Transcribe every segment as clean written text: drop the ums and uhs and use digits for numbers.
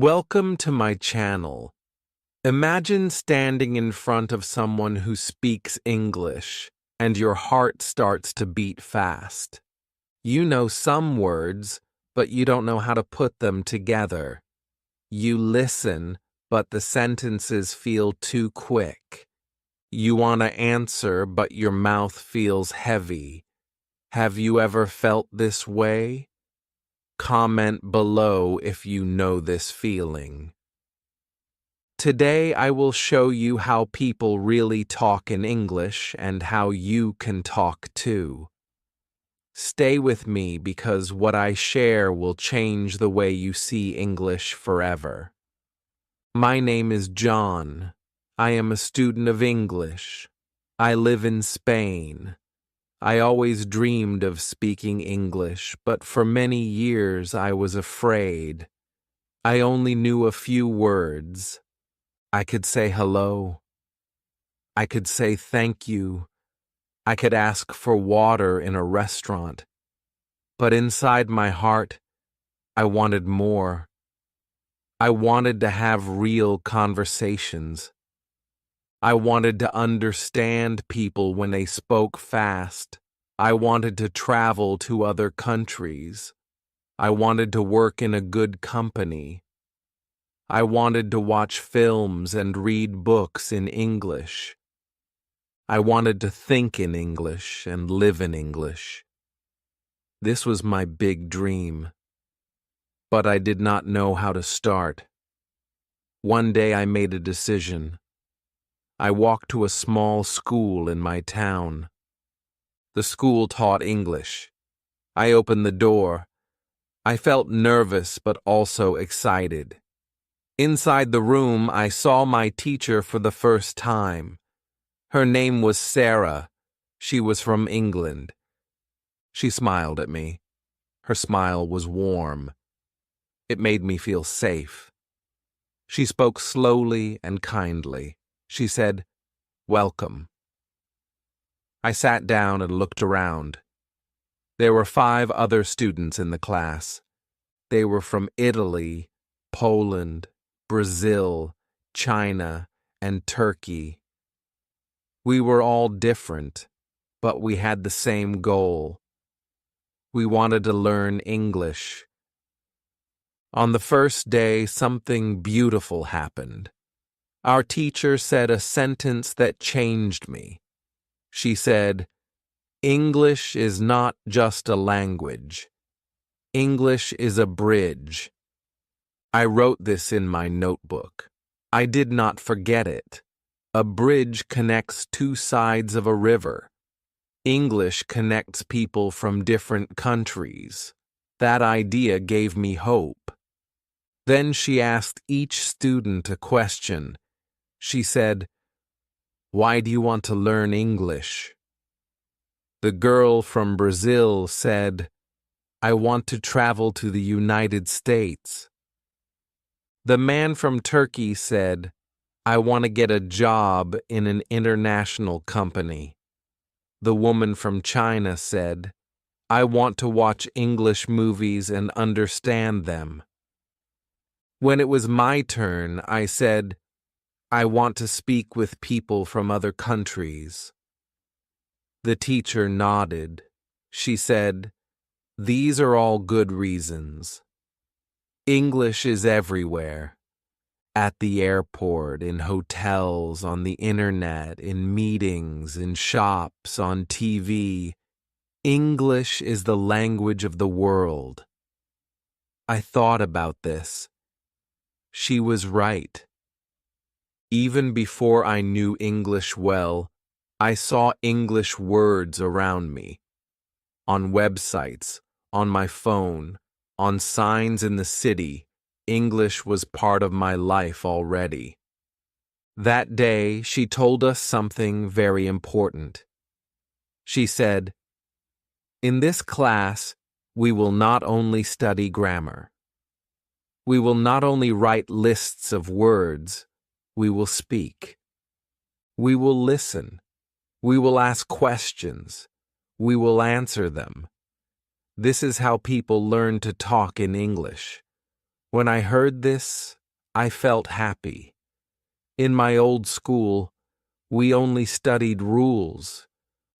Welcome to my channel. Imagine standing in front of someone who speaks English, and your heart starts to beat fast. You know some words, but you don't know how to put them together. You listen, but the sentences feel too quick. You want to answer, but your mouth feels heavy. Have you ever felt this way? Comment below if you know this feeling. Today I will show you how people really talk in English and how you can talk too. Stay with me because what I share will change the way you see English forever. My name is John. I am a student of English. I live in Spain. I always dreamed of speaking English, but for many years I was afraid. I only knew a few words. I could say hello. I could say thank you. I could ask for water in a restaurant. But inside my heart, I wanted more. I wanted to have real conversations. I wanted to understand people when they spoke fast. I wanted to travel to other countries. I wanted to work in a good company. I wanted to watch films and read books in English. I wanted to think in English and live in English. This was my big dream. But I did not know how to start. One day I made a decision. I walked to a small school in my town. The school taught English. I opened the door. I felt nervous but also excited. Inside the room, I saw my teacher for the first time. Her name was Sarah. She was from England. She smiled at me. Her smile was warm. It made me feel safe. She spoke slowly and kindly. She said, "Welcome." I sat down and looked around. There were 5 other students in the class. They were from Italy, Poland, Brazil, China, and Turkey. We were all different, but we had the same goal. We wanted to learn English. On the first day, something beautiful happened. Our teacher said a sentence that changed me. She said, "English is not just a language. English is a bridge." I wrote this in my notebook. I did not forget it. A bridge connects 2 sides of a river. English connects people from different countries. That idea gave me hope. Then she asked each student a question. She said, "Why do you want to learn English?" The girl from Brazil said, "I want to travel to the United States." The man from Turkey said, "I want to get a job in an international company." The woman from China said, "I want to watch English movies and understand them." When it was my turn, I said, "I want to speak with people from other countries." The teacher nodded. She said, "These are all good reasons. English is everywhere. At the airport, in hotels, on the internet, in meetings, in shops, on TV. English is the language of the world." I thought about this. She was right. Even before I knew English well, I saw English words around me. On websites, on my phone, on signs in the city, English was part of my life already. That day, she told us something very important. She said, "In this class, we will not only study grammar. We will not only write lists of words, we will speak. We will listen. We will ask questions. We will answer them. This is how people learn to talk in English. When I heard this, I felt happy. In my old school, we only studied rules.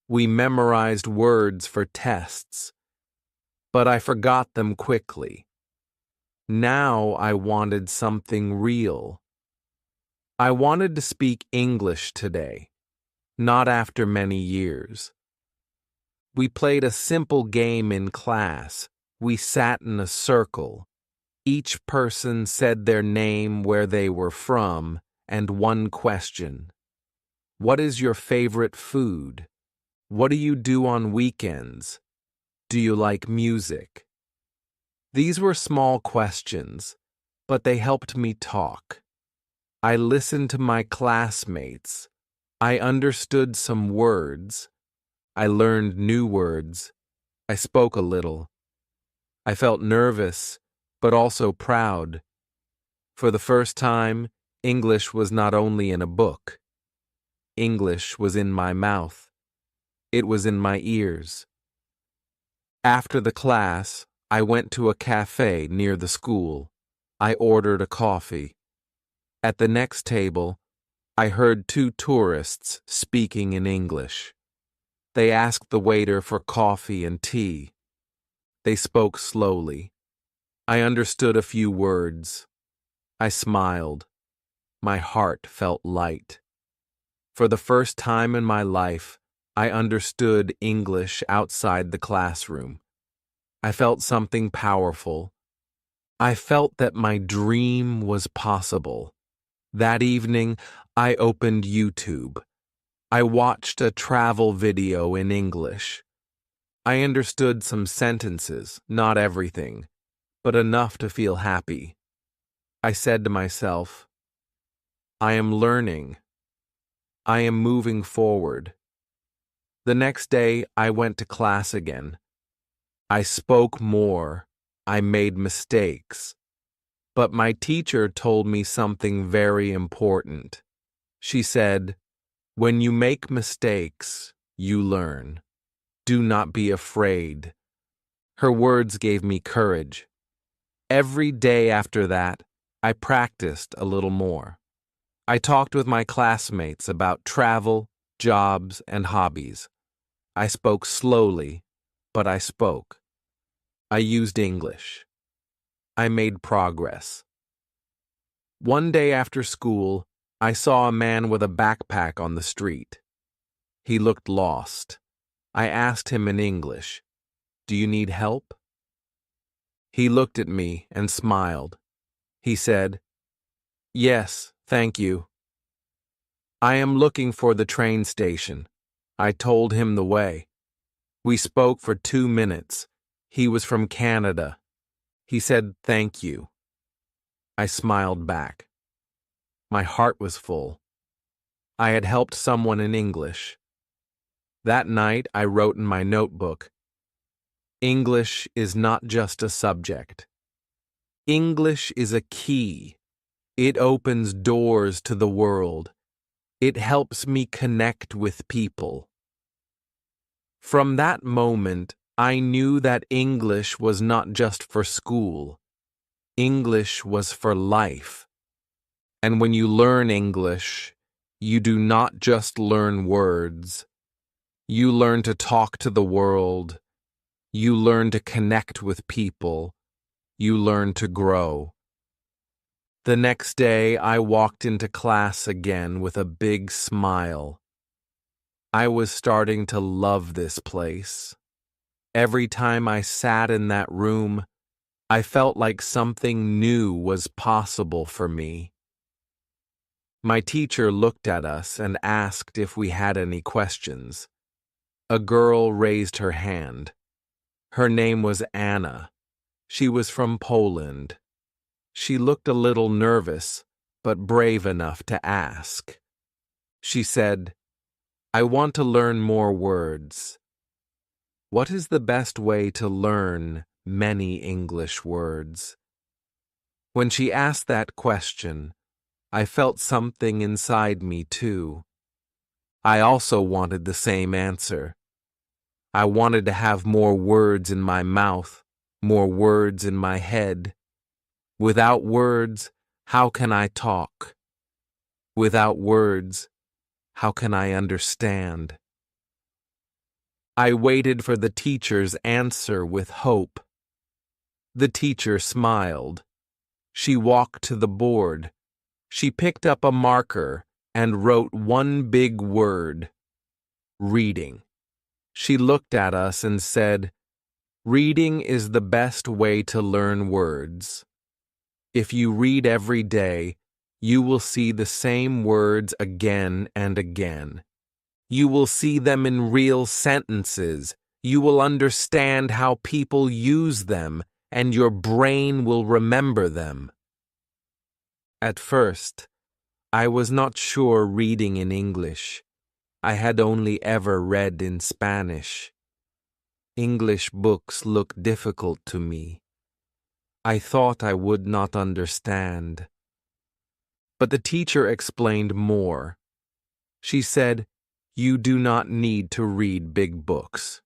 We memorized words for tests, but I forgot them quickly. Now I wanted something real. I wanted to speak English today, not after many years. We played a simple game in class. We sat in a circle. Each person said their name, where they were from, and one question. What is your favorite food? What do you do on weekends? Do you like music? These were small questions, but they helped me talk. I listened to my classmates. I understood some words. I learned new words. I spoke a little. I felt nervous, but also proud. For the first time, English was not only in a book. English was in my mouth. It was in my ears. After the class, I went to a cafe near the school. I ordered a coffee. At the next table, I heard two tourists speaking in English. They asked the waiter for coffee and tea. They spoke slowly. I understood a few words. I smiled. My heart felt light. For the first time in my life, I understood English outside the classroom. I felt something powerful. I felt that my dream was possible. That evening, I opened YouTube. I watched a travel video in English. I understood some sentences, not everything, but enough to feel happy. I said to myself, I am learning. I am moving forward. The next day, I went to class again. I spoke more. I made mistakes. But my teacher told me something very important. She said, when you make mistakes, you learn. Do not be afraid. Her words gave me courage. Every day after that, I practiced a little more. I talked with my classmates about travel, jobs, and hobbies. I spoke slowly, but I spoke. I used English. I made progress. One day after school, I saw a man with a backpack on the street. He looked lost. I asked him in English, "Do you need help?" He looked at me and smiled. He said, "Yes, thank you. I am looking for the train station." I told him the way. We spoke for 2 minutes. He was from Canada. He said, "Thank you." I smiled back. My heart was full. I had helped someone in English. That night, I wrote in my notebook, English is not just a subject. English is a key. It opens doors to the world. It helps me connect with people. From that moment, I knew that English was not just for school. English was for life. And when you learn English, you do not just learn words. You learn to talk to the world. You learn to connect with people. You learn to grow. The next day, I walked into class again with a big smile. I was starting to love this place. Every time I sat in that room, I felt like something new was possible for me. My teacher looked at us and asked if we had any questions. A girl raised her hand. Her name was Anna. She was from Poland. She looked a little nervous, but brave enough to ask. She said, "I want to learn more words." What is the best way to learn many English words? When she asked that question, I felt something inside me too. I also wanted the same answer. I wanted to have more words in my mouth, more words in my head. Without words, how can I talk? Without words, how can I understand? I waited for the teacher's answer with hope. The teacher smiled. She walked to the board. She picked up a marker and wrote one big word: reading. She looked at us and said, "Reading is the best way to learn words. If you read every day, you will see the same words again and again. You will see them in real sentences. You will understand how people use them, and your brain will remember them." At first, I was not sure reading in English. I had only ever read in Spanish. English books looked difficult to me. I thought I would not understand. But the teacher explained more. She said, "You do not need to read big books.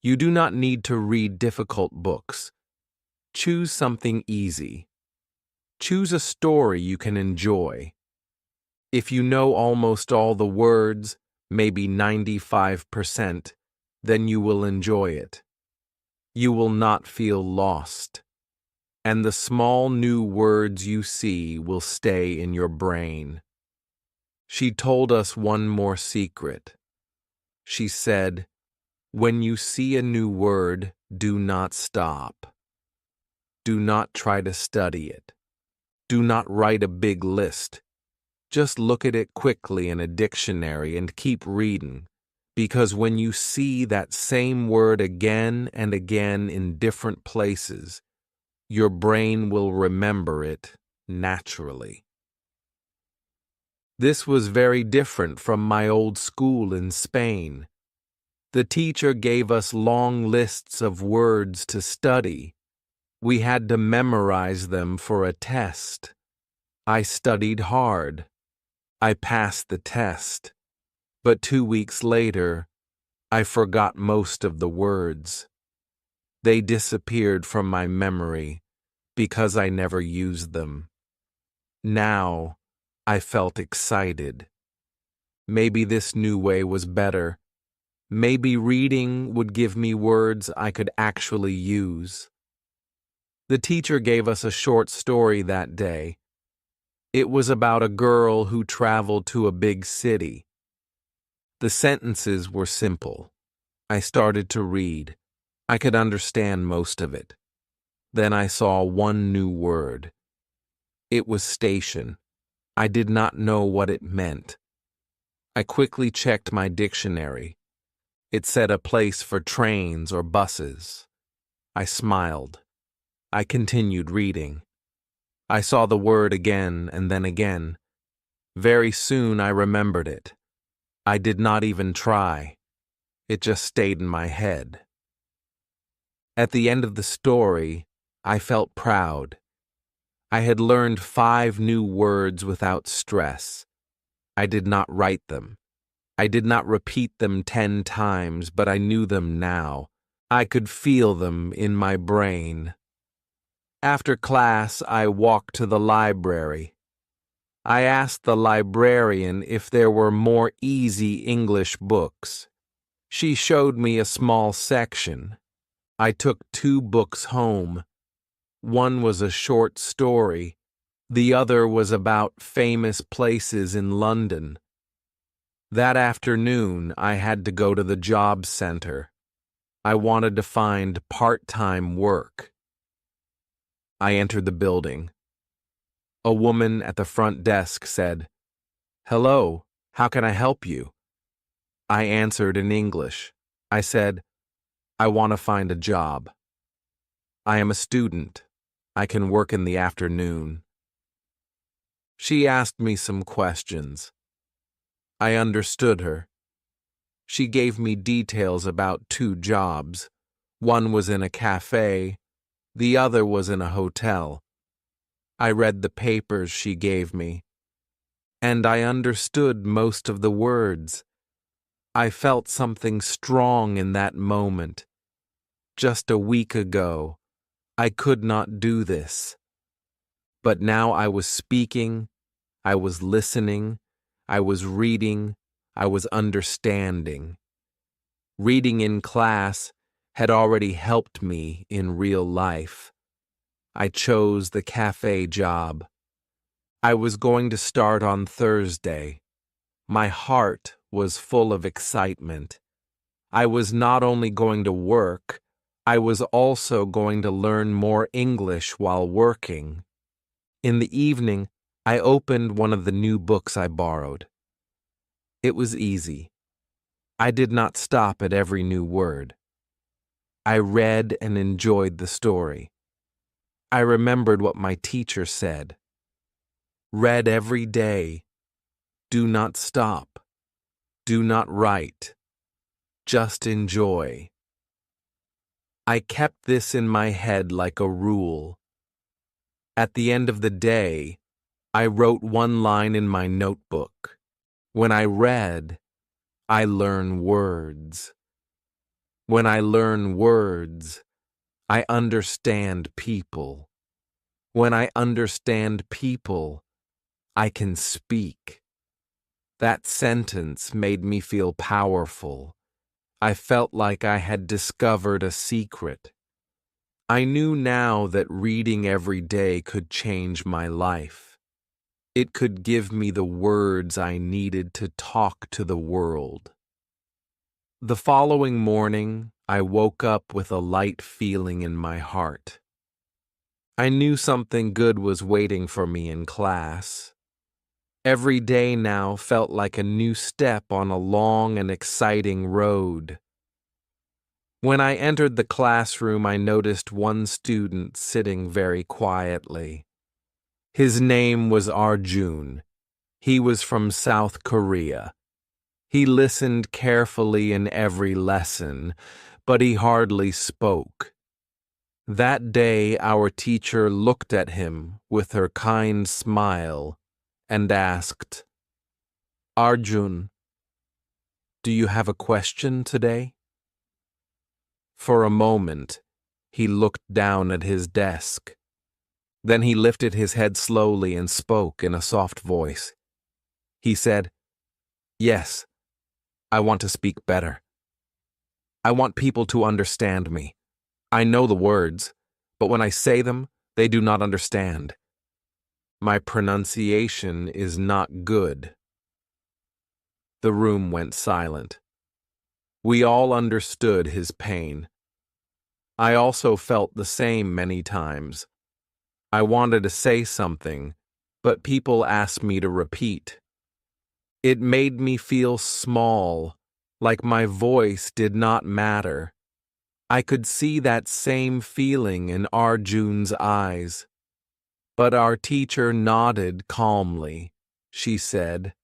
You do not need to read difficult books. Choose something easy. Choose a story you can enjoy. If you know almost all the words, maybe 95%, then you will enjoy it. You will not feel lost. And the small new words you see will stay in your brain." She told us one more secret. She said, "When you see a new word, do not stop. Do not try to study it. Do not write a big list. Just look at it quickly in a dictionary and keep reading, because when you see that same word again and again in different places, your brain will remember it naturally." This was very different from my old school in Spain. The teacher gave us long lists of words to study. We had to memorize them for a test. I studied hard. I passed the test. But 2 weeks later, I forgot most of the words. They disappeared from my memory because I never used them. Now, I felt excited. Maybe this new way was better. Maybe reading would give me words I could actually use. The teacher gave us a short story that day. It was about a girl who traveled to a big city. The sentences were simple. I started to read. I could understand most of it. Then I saw one new word. It was station. I did not know what it meant. I quickly checked my dictionary. It said a place for trains or buses. I smiled. I continued reading. I saw the word again and then again. Very soon I remembered it. I did not even try. It just stayed in my head. At the end of the story, I felt proud. I had learned 5 new words without stress. I did not write them. I did not repeat them 10 times, but I knew them now. I could feel them in my brain. After class, I walked to the library. I asked the librarian if there were more easy English books. She showed me a small section. I took 2 books home. One was a short story. The other was about famous places in London. That afternoon, I had to go to the job center. I wanted to find part-time work. I entered the building. A woman at the front desk said, "Hello, how can I help you?" I answered in English. I said, "I want to find a job. I am a student. I can work in the afternoon." She asked me some questions. I understood her. She gave me details about 2 jobs. One was in a cafe, the other was in a hotel. I read the papers she gave me, and I understood most of the words. I felt something strong in that moment. Just a week ago, I could not do this. But now I was speaking, I was listening, I was reading, I was understanding. Reading in class had already helped me in real life. I chose the cafe job. I was going to start on Thursday. My heart was full of excitement. I was not only going to work, I was also going to learn more English while working. In the evening, I opened one of the new books I borrowed. It was easy. I did not stop at every new word. I read and enjoyed the story. I remembered what my teacher said. Read every day. Do not stop. Do not write. Just enjoy. I kept this in my head like a rule. At the end of the day, I wrote one line in my notebook. When I read, I learn words. When I learn words, I understand people. When I understand people, I can speak. That sentence made me feel powerful. I felt like I had discovered a secret. I knew now that reading every day could change my life. It could give me the words I needed to talk to the world. The following morning, I woke up with a light feeling in my heart. I knew something good was waiting for me in class. Every day now felt like a new step on a long and exciting road. When I entered the classroom, I noticed one student sitting very quietly. His name was Arjun. He was from South Korea. He listened carefully in every lesson, but he hardly spoke. That day, our teacher looked at him with her kind smile and asked, "Arjun, do you have a question today?" For a moment, he looked down at his desk. Then he lifted his head slowly and spoke in a soft voice. He said, "Yes, I want to speak better. I want people to understand me. I know the words, but when I say them, they do not understand. My pronunciation is not good." The room went silent. We all understood his pain. I also felt the same many times. I wanted to say something, but people asked me to repeat. It made me feel small, like my voice did not matter. I could see that same feeling in Arjun's eyes. But our teacher nodded calmly. She said,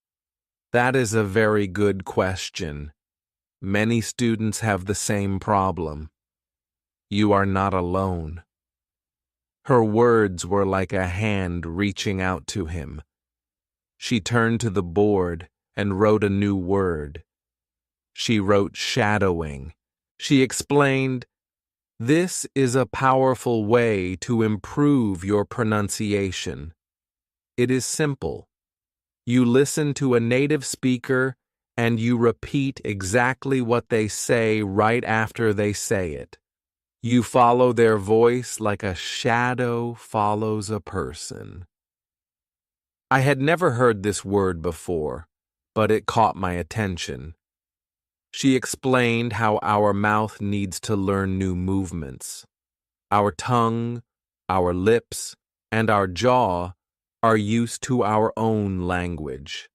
"That is a very good question. Many students have the same problem. You are not alone." Her words were like a hand reaching out to him. She turned to the board and wrote a new word. She wrote shadowing. She explained, "This is a powerful way to improve your pronunciation. It is simple. You listen to a native speaker and you repeat exactly what they say right after they say it. You follow their voice like a shadow follows a person." I had never heard this word before, but it caught my attention. She explained how our mouth needs to learn new movements. Our tongue, our lips, and our jaw are used to our own language.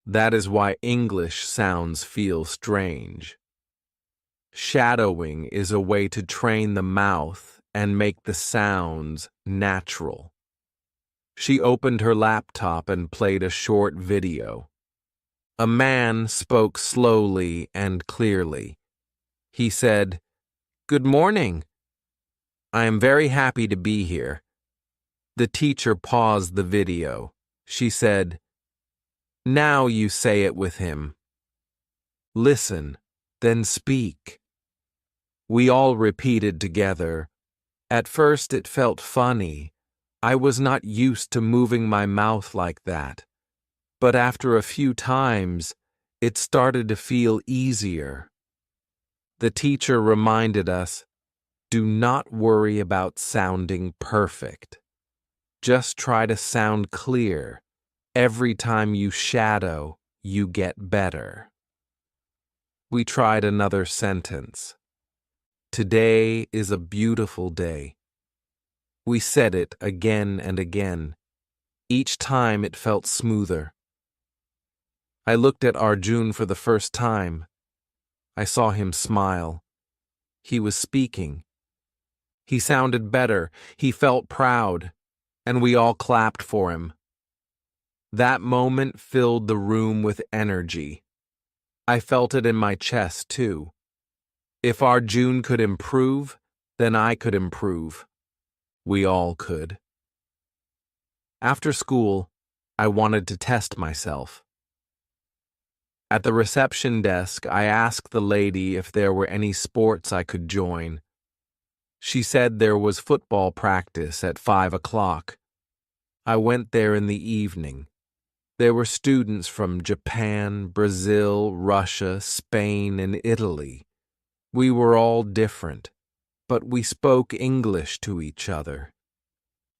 That is why English sounds feel strange. Shadowing is a way to train the mouth and make the sounds natural. She opened her laptop and played a short video. A man spoke slowly and clearly. He said, "Good morning. I am very happy to be here." The teacher paused the video. She said, "Now you say it with him. Listen, then speak." We all repeated together. At first it felt funny. I was not used to moving my mouth like that, but after a few times, it started to feel easier. The teacher reminded us, do not worry about sounding perfect. Just try to sound clear. Every time you shadow, you get better. We tried another sentence. Today is a beautiful day. We said it again and again. Each time it felt smoother. I looked at Arjun for the first time. I saw him smile. He was speaking. He sounded better. He felt proud. And we all clapped for him. That moment filled the room with energy. I felt it in my chest, too. If Arjun could improve, then I could improve. We all could. After school, I wanted to test myself. At the reception desk, I asked the lady if there were any sports I could join. She said there was football practice at 5 o'clock. I went there in the evening. There were students from Japan, Brazil, Russia, Spain, and Italy. We were all different, but we spoke English to each other.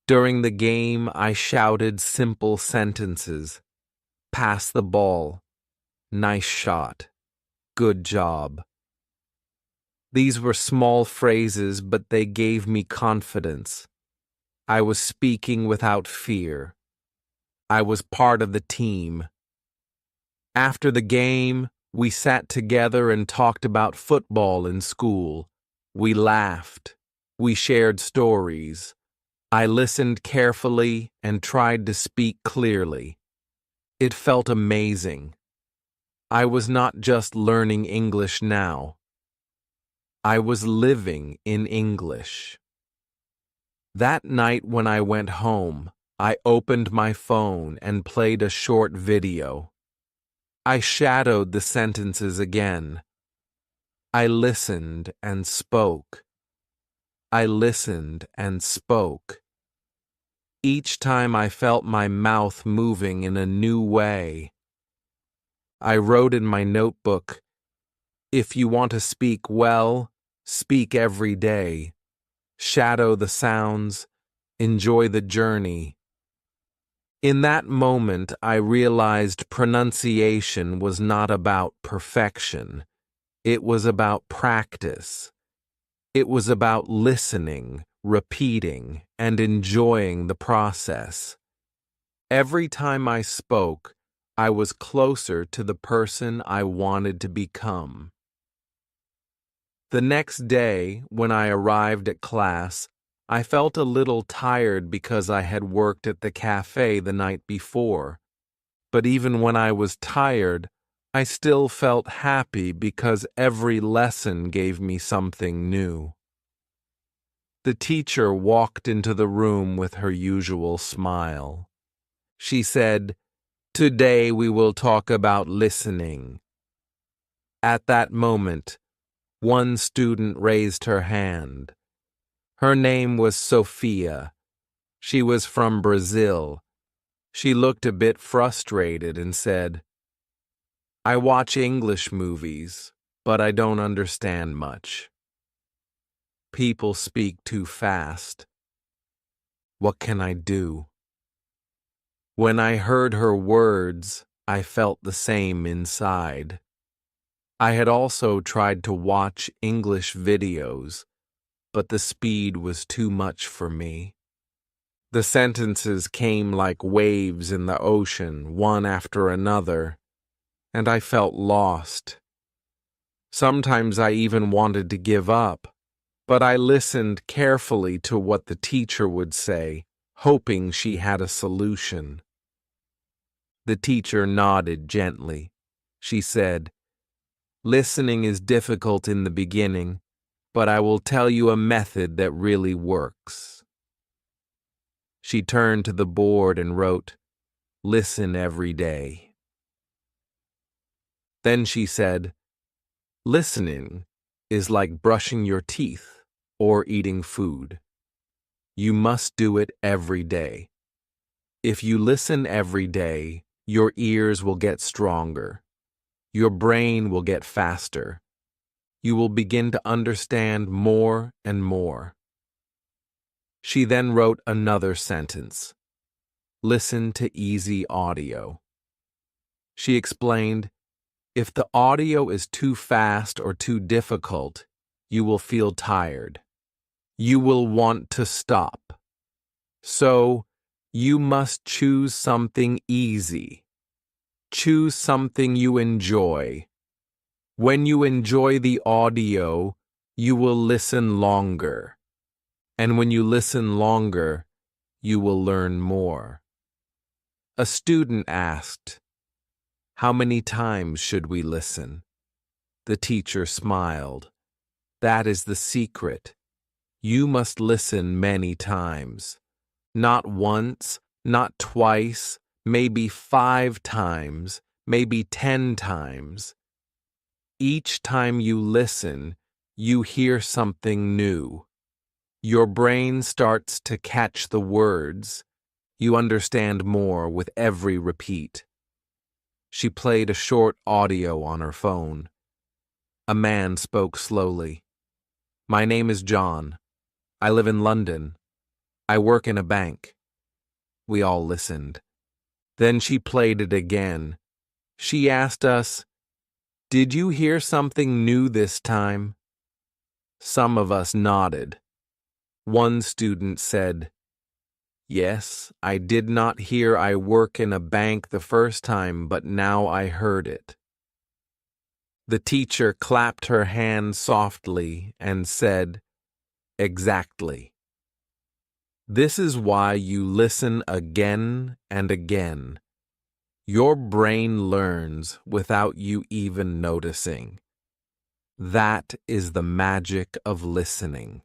During the game, I shouted simple sentences. Pass the ball. Nice shot. Good job. These were small phrases, but they gave me confidence. I was speaking without fear. I was part of the team. After the game, we sat together and talked about football in school. We laughed. We shared stories. I listened carefully and tried to speak clearly. It felt amazing. I was not just learning English now. I was living in English. That night when I went home, I opened my phone and played a short video. I shadowed the sentences again. I listened and spoke. I listened and spoke. Each time I felt my mouth moving in a new way. I wrote in my notebook, if you want to speak well, speak every day. Shadow the sounds. Enjoy the journey. In that moment, I realized pronunciation was not about perfection. It was about practice. It was about listening, repeating, and enjoying the process. Every time I spoke, I was closer to the person I wanted to become. The next day, when I arrived at class, I felt a little tired because I had worked at the cafe the night before. But even when I was tired, I still felt happy because every lesson gave me something new. The teacher walked into the room with her usual smile. She said, "Today we will talk about listening." At that moment, one student raised her hand. Her name was Sophia. She was from Brazil. She looked a bit frustrated and said, "I watch English movies, but I don't understand much. People speak too fast. What can I do?" When I heard her words, I felt the same inside. I had also tried to watch English videos, but the speed was too much for me. The sentences came like waves in the ocean, one after another, and I felt lost. Sometimes I even wanted to give up, but I listened carefully to what the teacher would say, hoping she had a solution. The teacher nodded gently. She said, "Listening is difficult in the beginning, but I will tell you a method that really works." She turned to the board and wrote, "Listen every day." Then she said, "Listening is like brushing your teeth or eating food. You must do it every day. If you listen every day, your ears will get stronger. Your brain will get faster. You will begin to understand more and more. She then wrote another sentence. Listen to easy audio. She explained, if the audio is too fast or too difficult, you will feel tired. You will want to stop. So, you must choose something easy. Choose something you enjoy. When you enjoy the audio, you will listen longer. And when you listen longer, you will learn more. A student asked, how many times should we listen? The teacher smiled. That is the secret. You must listen many times. Not once, not twice, maybe 5 times, maybe 10 times. Each time you listen, you hear something new. Your brain starts to catch the words. You understand more with every repeat. She played a short audio on her phone. A man spoke slowly. My name is John. I live in London. I work in a bank. We all listened. Then she played it again. She asked us, did you hear something new this time? Some of us nodded. One student said, yes, I did not hear I work in a bank the first time, but now I heard it. The teacher clapped her hands softly and said, exactly. This is why you listen again and again. Your brain learns without you even noticing. That is the magic of listening.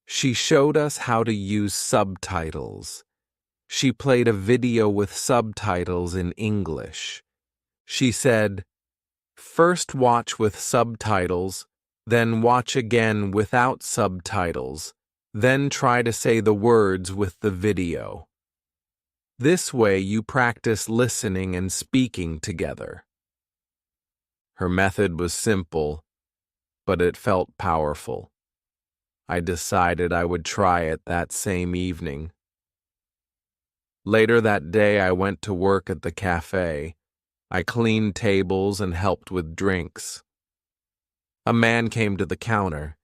She showed us how to use subtitles. She played a video with subtitles in English. She said, first watch with subtitles, then watch again without subtitles, then try to say the words with the video. This way you practice listening and speaking together. Her method was simple, but it felt powerful. I decided I would try it that same evening. Later that day, I went to work at the cafe. I cleaned tables and helped with drinks. A man came to the counter.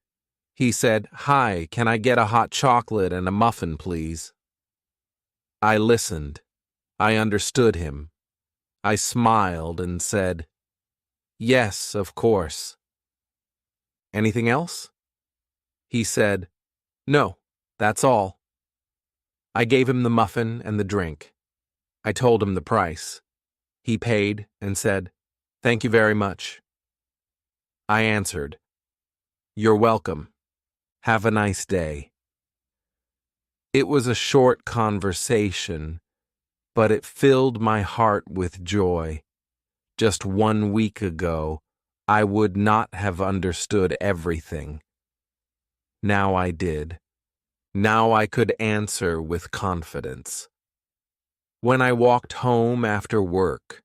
He said, "Hi, can I get a hot chocolate and a muffin, please?" I listened. I understood him. I smiled and said, "Yes, of course." "Anything else?" He said, "No, that's all." I gave him the muffin and the drink. I told him the price. He paid and said, "Thank you very much." I answered, "You're welcome. Have a nice day." It was a short conversation, but it filled my heart with joy. Just 1 week ago, I would not have understood everything. Now I did. Now I could answer with confidence. When I walked home after work,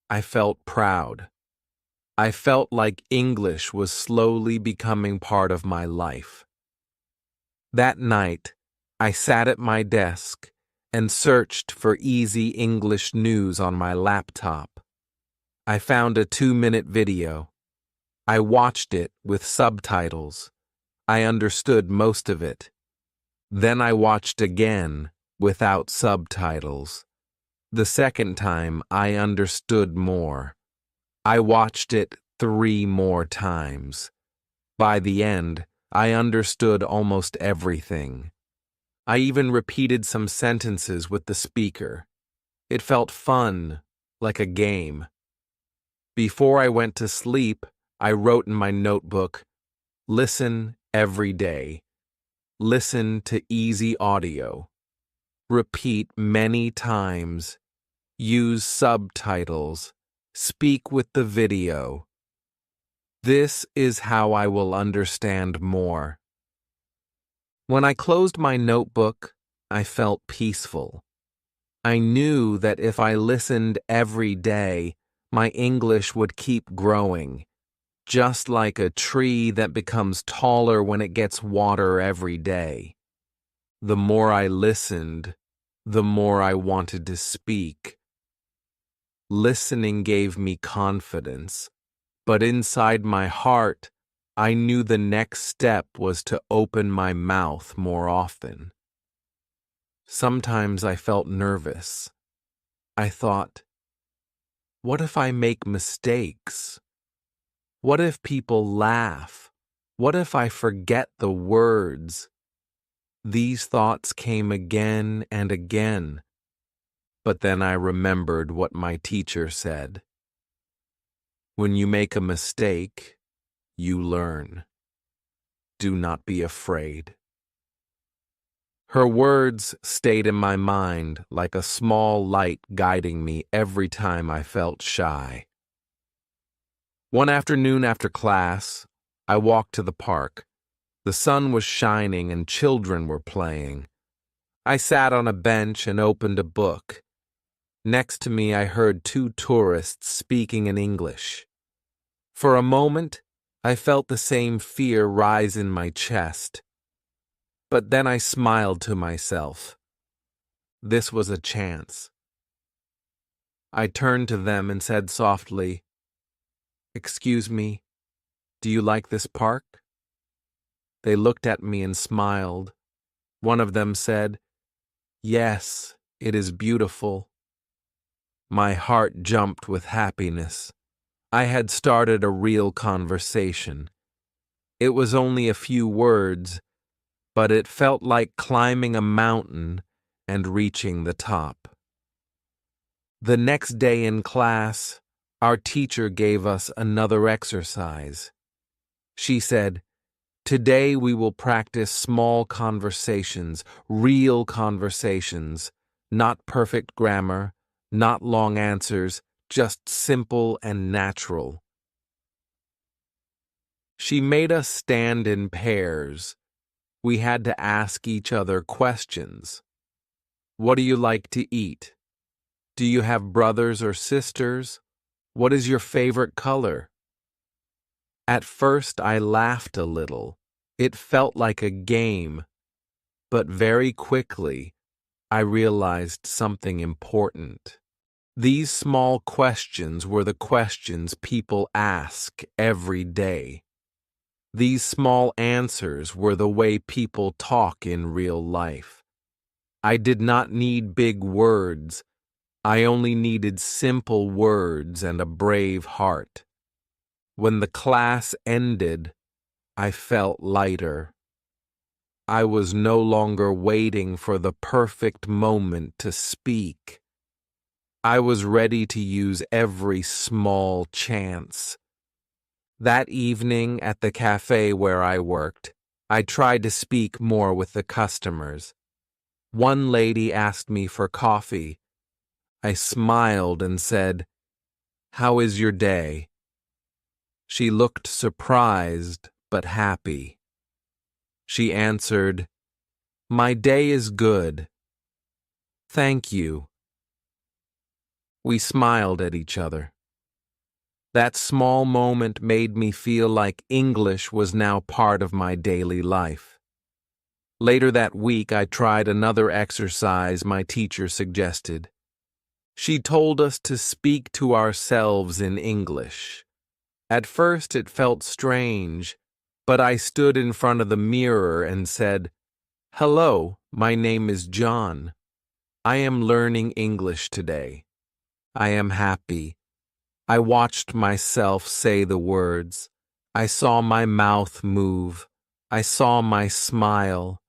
I felt proud. I felt like English was slowly becoming part of my life. That night, I sat at my desk and searched for easy English news on my laptop. I found a 2-minute video. I watched it with subtitles. I understood most of it. Then I watched again without subtitles. The second time, I understood more. I watched it 3 more times. By the end, I understood almost everything. I even repeated some sentences with the speaker. It felt fun, like a game. Before I went to sleep, I wrote in my notebook, "Listen every day. Listen to easy audio. Repeat many times. Use subtitles. Speak with the video. This is how I will understand more." When I closed my notebook, I felt peaceful. I knew that if I listened every day, my English would keep growing, just like a tree that becomes taller when it gets water every day. The more I listened, the more I wanted to speak. Listening gave me confidence, but inside my heart, I knew the next step was to open my mouth more often. Sometimes I felt nervous. I thought, what if I make mistakes? What if people laugh? What if I forget the words? These thoughts came again and again, but then I remembered what my teacher said. When you make a mistake, you learn. Do not be afraid. Her words stayed in my mind like a small light guiding me every time I felt shy. One afternoon after class, I walked to the park. The sun was shining and children were playing. I sat on a bench and opened a book. Next to me, I heard two tourists speaking in English. For a moment, I felt the same fear rise in my chest. But then I smiled to myself. This was a chance. I turned to them and said softly, "Excuse me, do you like this park?" They looked at me and smiled. One of them said, "Yes, it is beautiful." My heart jumped with happiness. I had started a real conversation. It was only a few words, but it felt like climbing a mountain and reaching the top. The next day in class, our teacher gave us another exercise. She said, "Today we will practice small conversations, real conversations, not perfect grammar, not long answers, just simple and natural." She made us stand in pairs. We had to ask each other questions. What do you like to eat? Do you have brothers or sisters? What is your favorite color? At first, I laughed a little. It felt like a game, but very quickly, I realized something important. These small questions were the questions people ask every day. These small answers were the way people talk in real life. I did not need big words. I only needed simple words and a brave heart. When the class ended, I felt lighter. I was no longer waiting for the perfect moment to speak. I was ready to use every small chance. That evening at the cafe where I worked, I tried to speak more with the customers. One lady asked me for coffee. I smiled and said, "How is your day?" She looked surprised but happy. She answered, "My day is good. Thank you." We smiled at each other. That small moment made me feel like English was now part of my daily life. Later that week, I tried another exercise my teacher suggested. She told us to speak to ourselves in English. At first, it felt strange, but I stood in front of the mirror and said, "Hello, my name is John. I am learning English today. I am happy." I watched myself say the words. I saw my mouth move. I saw my smile.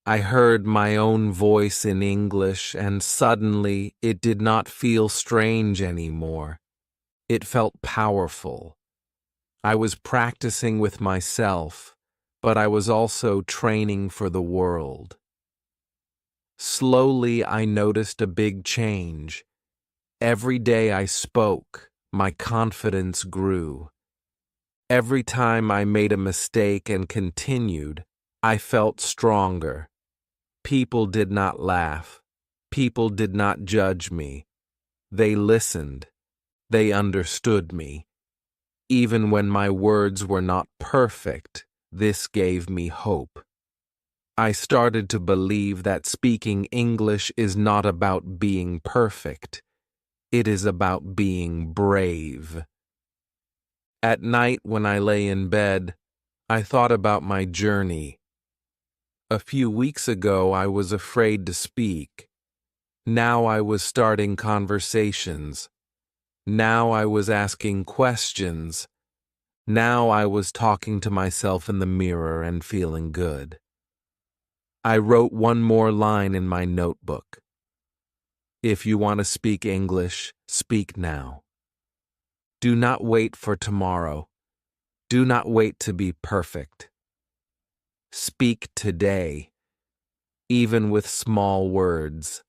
I heard my own voice in English, and suddenly it did not feel strange anymore. It felt powerful. I was practicing with myself, but I was also training for the world. Slowly, I noticed a big change. Every day I spoke, my confidence grew. Every time I made a mistake and continued, I felt stronger. People did not laugh. People did not judge me. They listened. They understood me. Even when my words were not perfect, this gave me hope. I started to believe that speaking English is not about being perfect. It is about being brave. At night, when I lay in bed, I thought about my journey. A few weeks ago, I was afraid to speak. Now I was starting conversations. Now I was asking questions. Now I was talking to myself in the mirror and feeling good. I wrote one more line in my notebook. If you want to speak English, speak now. Do not wait for tomorrow. Do not wait to be perfect. Speak today, even with small words.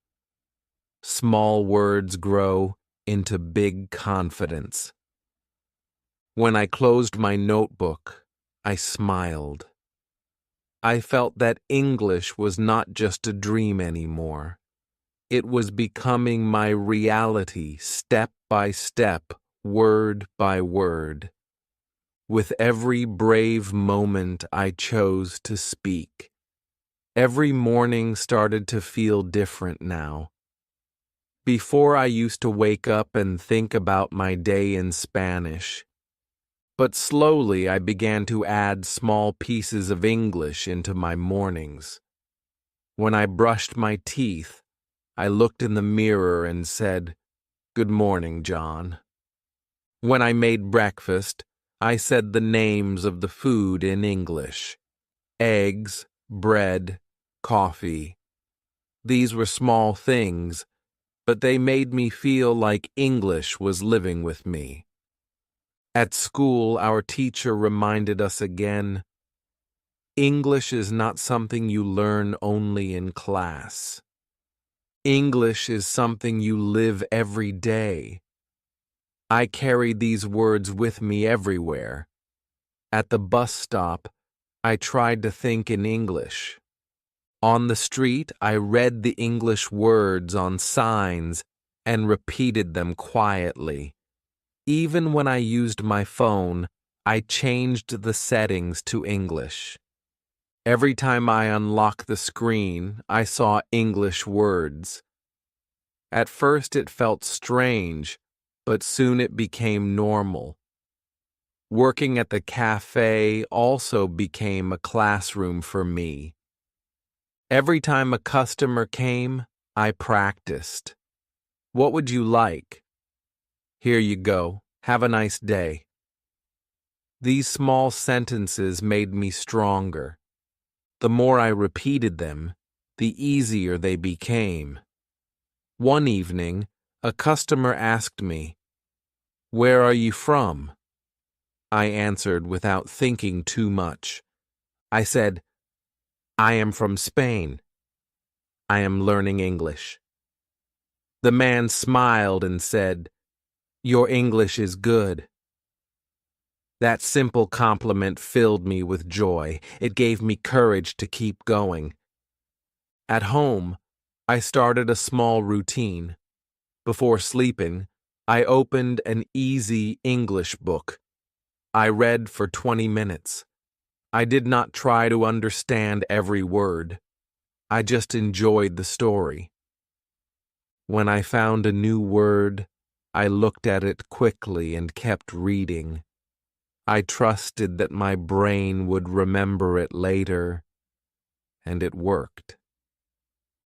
Small words grow into big confidence. When I closed my notebook, I smiled. I felt that English was not just a dream anymore. It was becoming my reality, step by step, word by word. With every brave moment I chose to speak. Every morning started to feel different now. Before, I used to wake up and think about my day in Spanish. But slowly I began to add small pieces of English into my mornings. When I brushed my teeth, I looked in the mirror and said, "Good morning, John." When I made breakfast, I said the names of the food in English. Eggs, bread, coffee. These were small things, but they made me feel like English was living with me. At school, our teacher reminded us again, English is not something you learn only in class. English is something you live every day. I carried these words with me everywhere. At the bus stop, I tried to think in English. On the street, I read the English words on signs and repeated them quietly. Even when I used my phone, I changed the settings to English. Every time I unlocked the screen, I saw English words. At first it felt strange, but soon it became normal. Working at the cafe also became a classroom for me. Every time a customer came, I practiced. What would you like? Here you go. Have a nice day. These small sentences made me stronger. The more I repeated them, the easier they became. One evening, a customer asked me, "Where are you from?" I answered without thinking too much. I said, "I am from Spain. I am learning English." The man smiled and said, "Your English is good." That simple compliment filled me with joy. It gave me courage to keep going. At home, I started a small routine. Before sleeping, I opened an easy English book. I read for 20 minutes. I did not try to understand every word. I just enjoyed the story. When I found a new word, I looked at it quickly and kept reading. I trusted that my brain would remember it later, and it worked.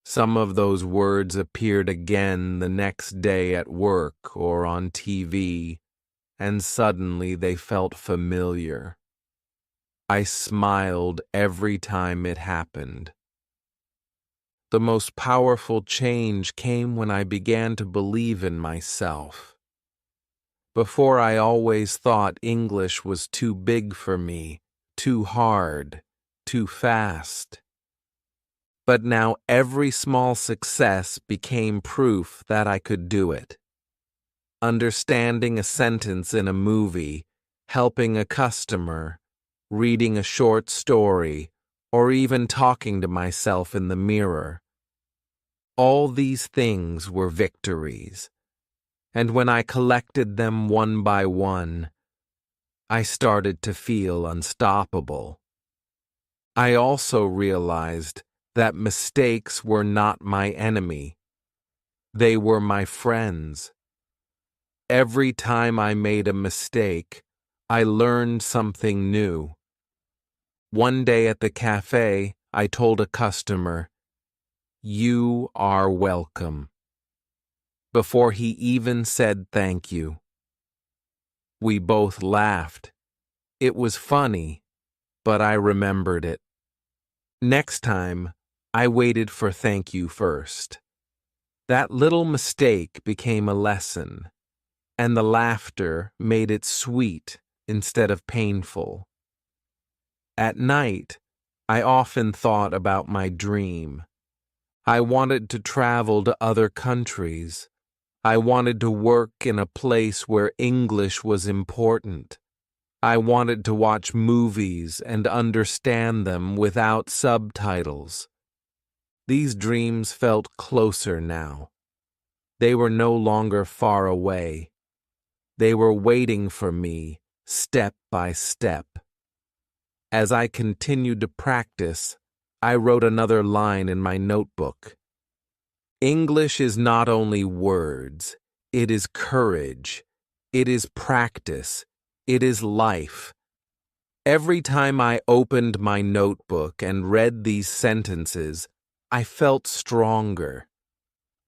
Some of those words appeared again the next day at work or on TV, and suddenly they felt familiar. I smiled every time it happened. The most powerful change came when I began to believe in myself. Before, I always thought English was too big for me, too hard, too fast. But now every small success became proof that I could do it. Understanding a sentence in a movie, helping a customer, reading a short story, or even talking to myself in the mirror. All these things were victories, and when I collected them one by one, I started to feel unstoppable. I also realized that mistakes were not my enemy. They were my friends. Every time I made a mistake, I learned something new. One day at the cafe, I told a customer, "You are welcome," before he even said thank you. We both laughed. It was funny, but I remembered it. Next time, I waited for thank you first. That little mistake became a lesson, and the laughter made it sweet instead of painful. At night, I often thought about my dream. I wanted to travel to other countries. I wanted to work in a place where English was important. I wanted to watch movies and understand them without subtitles. These dreams felt closer now. They were no longer far away. They were waiting for me, step by step. As I continued to practice, I wrote another line in my notebook. English is not only words, it is courage, it is practice, it is life. Every time I opened my notebook and read these sentences, I felt stronger.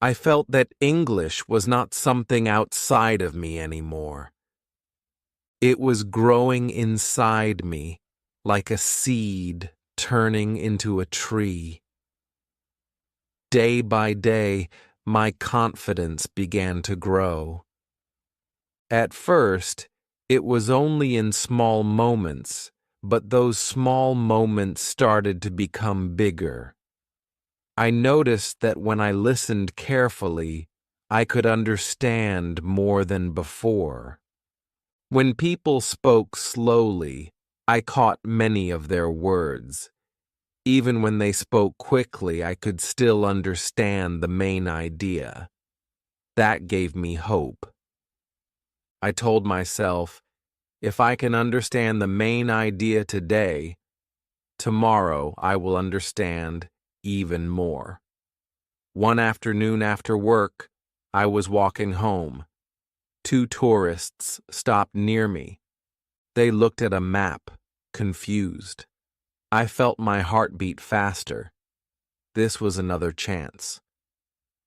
I felt that English was not something outside of me anymore. It was growing inside me, like a seed turning into a tree. Day by day, my confidence began to grow. At first, it was only in small moments, but those small moments started to become bigger. I noticed that when I listened carefully, I could understand more than before. When people spoke slowly, I caught many of their words. Even when they spoke quickly, I could still understand the main idea. That gave me hope. I told myself, if I can understand the main idea today, tomorrow I will understand even more. One afternoon after work, I was walking home. Two tourists stopped near me. They looked at a map, confused. I felt my heart beat faster. This was another chance.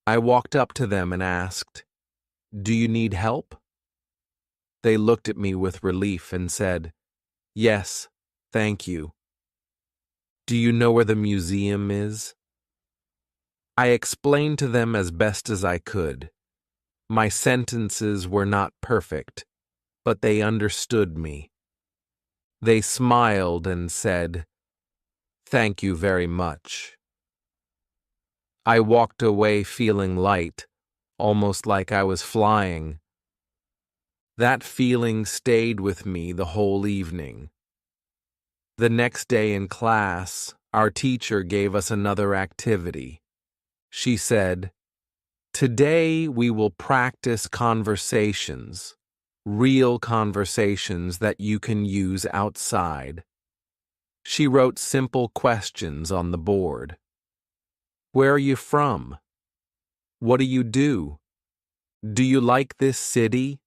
I walked up to them and asked, "Do you need help?" They looked at me with relief and said, "Yes, thank you." "Do you know where the museum is?" I explained to them as best as I could. My sentences were not perfect, but they understood me. They smiled and said, "Thank you very much." I walked away feeling light, almost like I was flying. That feeling stayed with me the whole evening. The next day in class, our teacher gave us another activity. She said, "Today we will practice conversations, real conversations that you can use outside." She wrote simple questions on the board. Where are you from? What do you do? Do you like this city?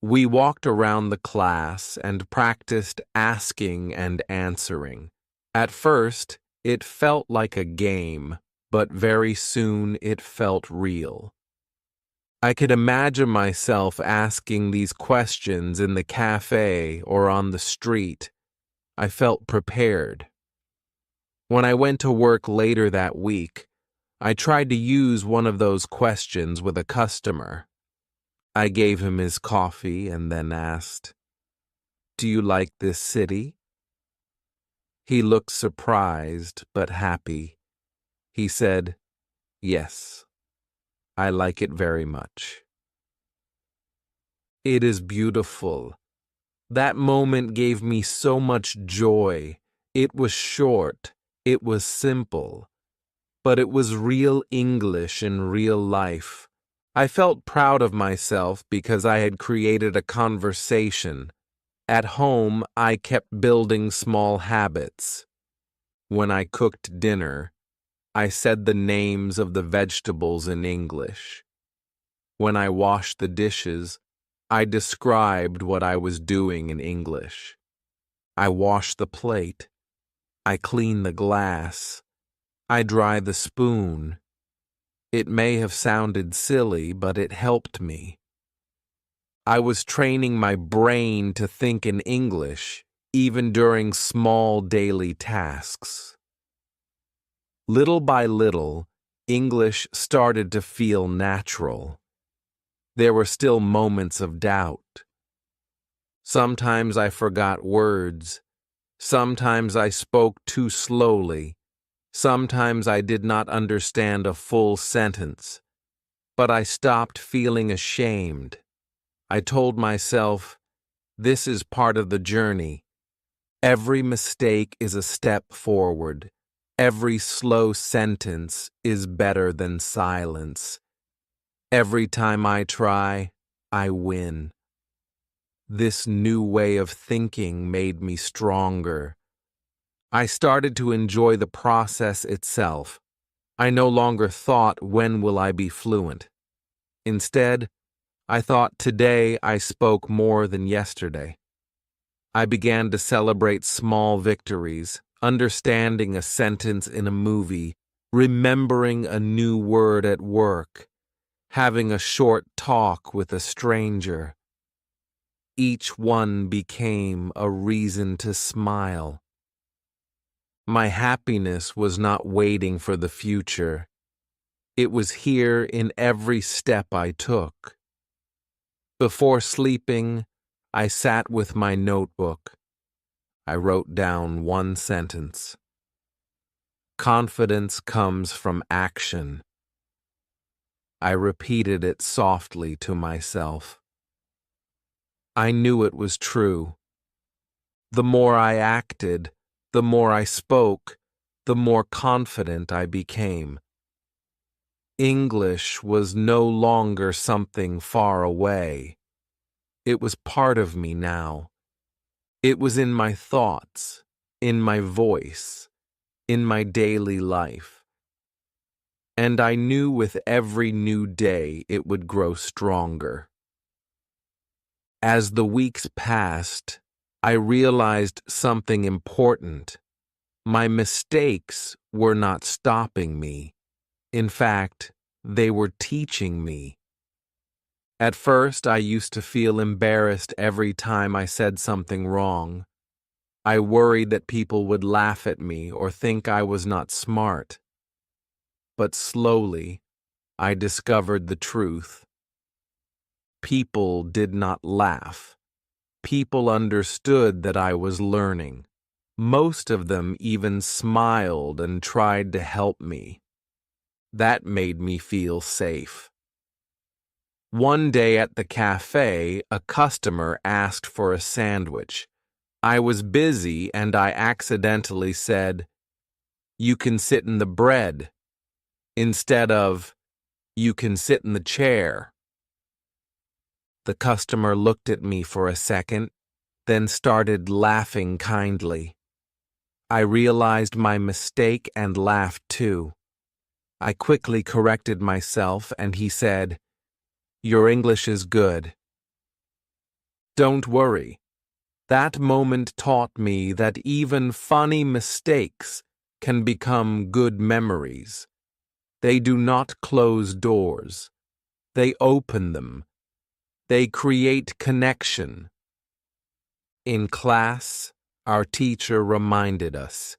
We walked around the class and practiced asking and answering. At first, it felt like a game, but very soon it felt real. I could imagine myself asking these questions in the cafe or on the street. I felt prepared. When I went to work later that week, I tried to use one of those questions with a customer. I gave him his coffee and then asked, "Do you like this city?" He looked surprised but happy. He said, "Yes, I like it very much." It is beautiful. That moment gave me so much joy. It was short, it was simple, but it was real English in real life. I felt proud of myself because I had created a conversation. At home, I kept building small habits. When I cooked dinner, I said the names of the vegetables in English. When I washed the dishes, I described what I was doing in English. I wash the plate. I clean the glass. I dry the spoon. It may have sounded silly, but it helped me. I was training my brain to think in English, even during small daily tasks. Little by little, English started to feel natural. There were still moments of doubt. Sometimes I forgot words. Sometimes I spoke too slowly. Sometimes I did not understand a full sentence. But I stopped feeling ashamed. I told myself, this is part of the journey. Every mistake is a step forward. Every slow sentence is better than silence. Every time I try, I win. This new way of thinking made me stronger. I started to enjoy the process itself. I no longer thought, when will I be fluent? Instead, I thought, today I spoke more than yesterday. I began to celebrate small victories, understanding a sentence in a movie, remembering a new word at work, having a short talk with a stranger. Each one became a reason to smile. My happiness was not waiting for the future. It was here in every step I took. Before sleeping, I sat with my notebook. I wrote down one sentence. Confidence comes from action. I repeated it softly to myself. I knew it was true. The more I acted, the more I spoke, the more confident I became. English was no longer something far away. It was part of me now. It was in my thoughts, in my voice, in my daily life. And I knew with every new day it would grow stronger. As the weeks passed, I realized something important. My mistakes were not stopping me. In fact, they were teaching me. At first, I used to feel embarrassed every time I said something wrong. I worried that people would laugh at me or think I was not smart. But slowly, I discovered the truth. People did not laugh. People understood that I was learning. Most of them even smiled and tried to help me. That made me feel safe. One day at the cafe, a customer asked for a sandwich. I was busy and I accidentally said, "You can sit in the bread," instead of, "You can sit in the chair." The customer looked at me for a second, then started laughing kindly. I realized my mistake and laughed too. I quickly corrected myself and he said, "Your English is good." Don't worry. That moment taught me that even funny mistakes can become good memories. They do not close doors. They open them. They create connection. In class, our teacher reminded us,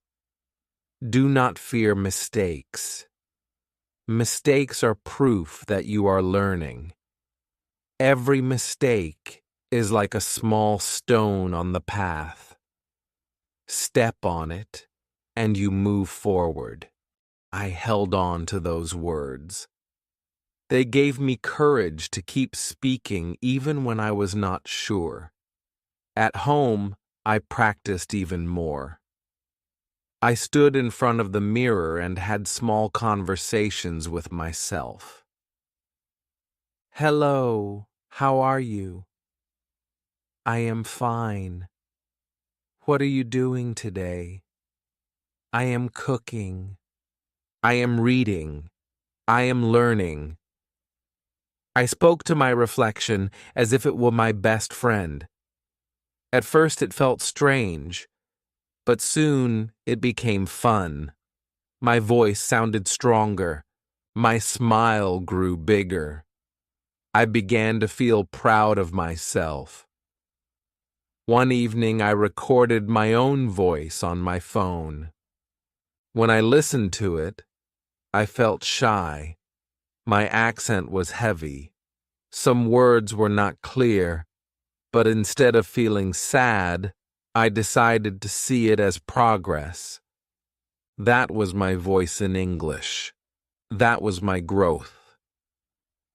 do not fear mistakes. Mistakes are proof that you are learning. Every mistake is like a small stone on the path. Step on it, and you move forward. I held on to those words. They gave me courage to keep speaking even when I was not sure. At home, I practiced even more. I stood in front of the mirror and had small conversations with myself. Hello, how are you? I am fine. What are you doing today? I am cooking. I am reading. I am learning. I spoke to my reflection as if it were my best friend. At first it felt strange, but soon it became fun. My voice sounded stronger. My smile grew bigger. I began to feel proud of myself. One evening I recorded my own voice on my phone. When I listened to it, I felt shy. My accent was heavy. Some words were not clear, but instead of feeling sad, I decided to see it as progress. That was my voice in English. That was my growth.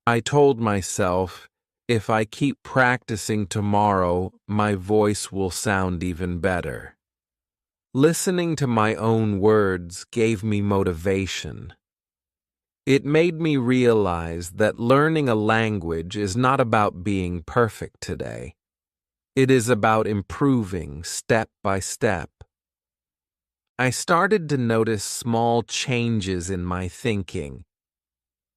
I told myself, if I keep practicing tomorrow, my voice will sound even better. Listening to my own words gave me motivation. It made me realize that learning a language is not about being perfect today. It is about improving step by step. I started to notice small changes in my thinking.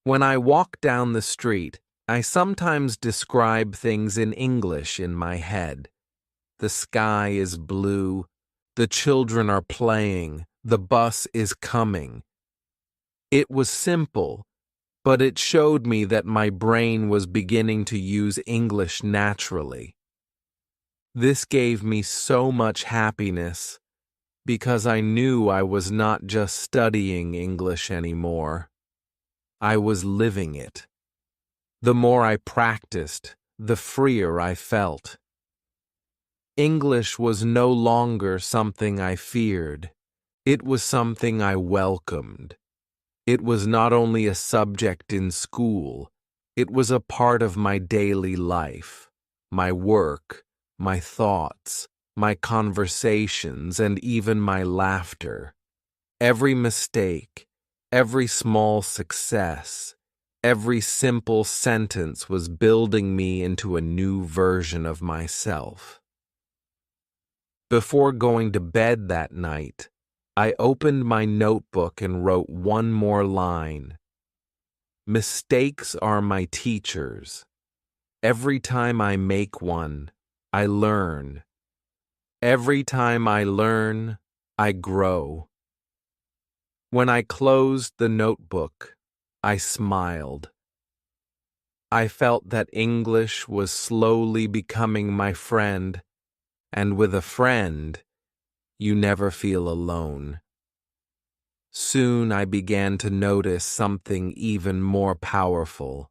When I walk down the street, I sometimes describe things in English in my head. The sky is blue. The children are playing. The bus is coming. It was simple, but it showed me that my brain was beginning to use English naturally. This gave me so much happiness because I knew I was not just studying English anymore. I was living it. The more I practiced, the freer I felt. English was no longer something I feared. It was something I welcomed. It was not only a subject in school, it was a part of my daily life, my work, my thoughts, my conversations, and even my laughter. Every mistake, every small success, every simple sentence was building me into a new version of myself. Before going to bed that night, I opened my notebook and wrote one more line. Mistakes are my teachers. Every time I make one, I learn. Every time I learn, I grow. When I closed the notebook, I smiled. I felt that English was slowly becoming my friend, and with a friend, you never feel alone. Soon I began to notice something even more powerful.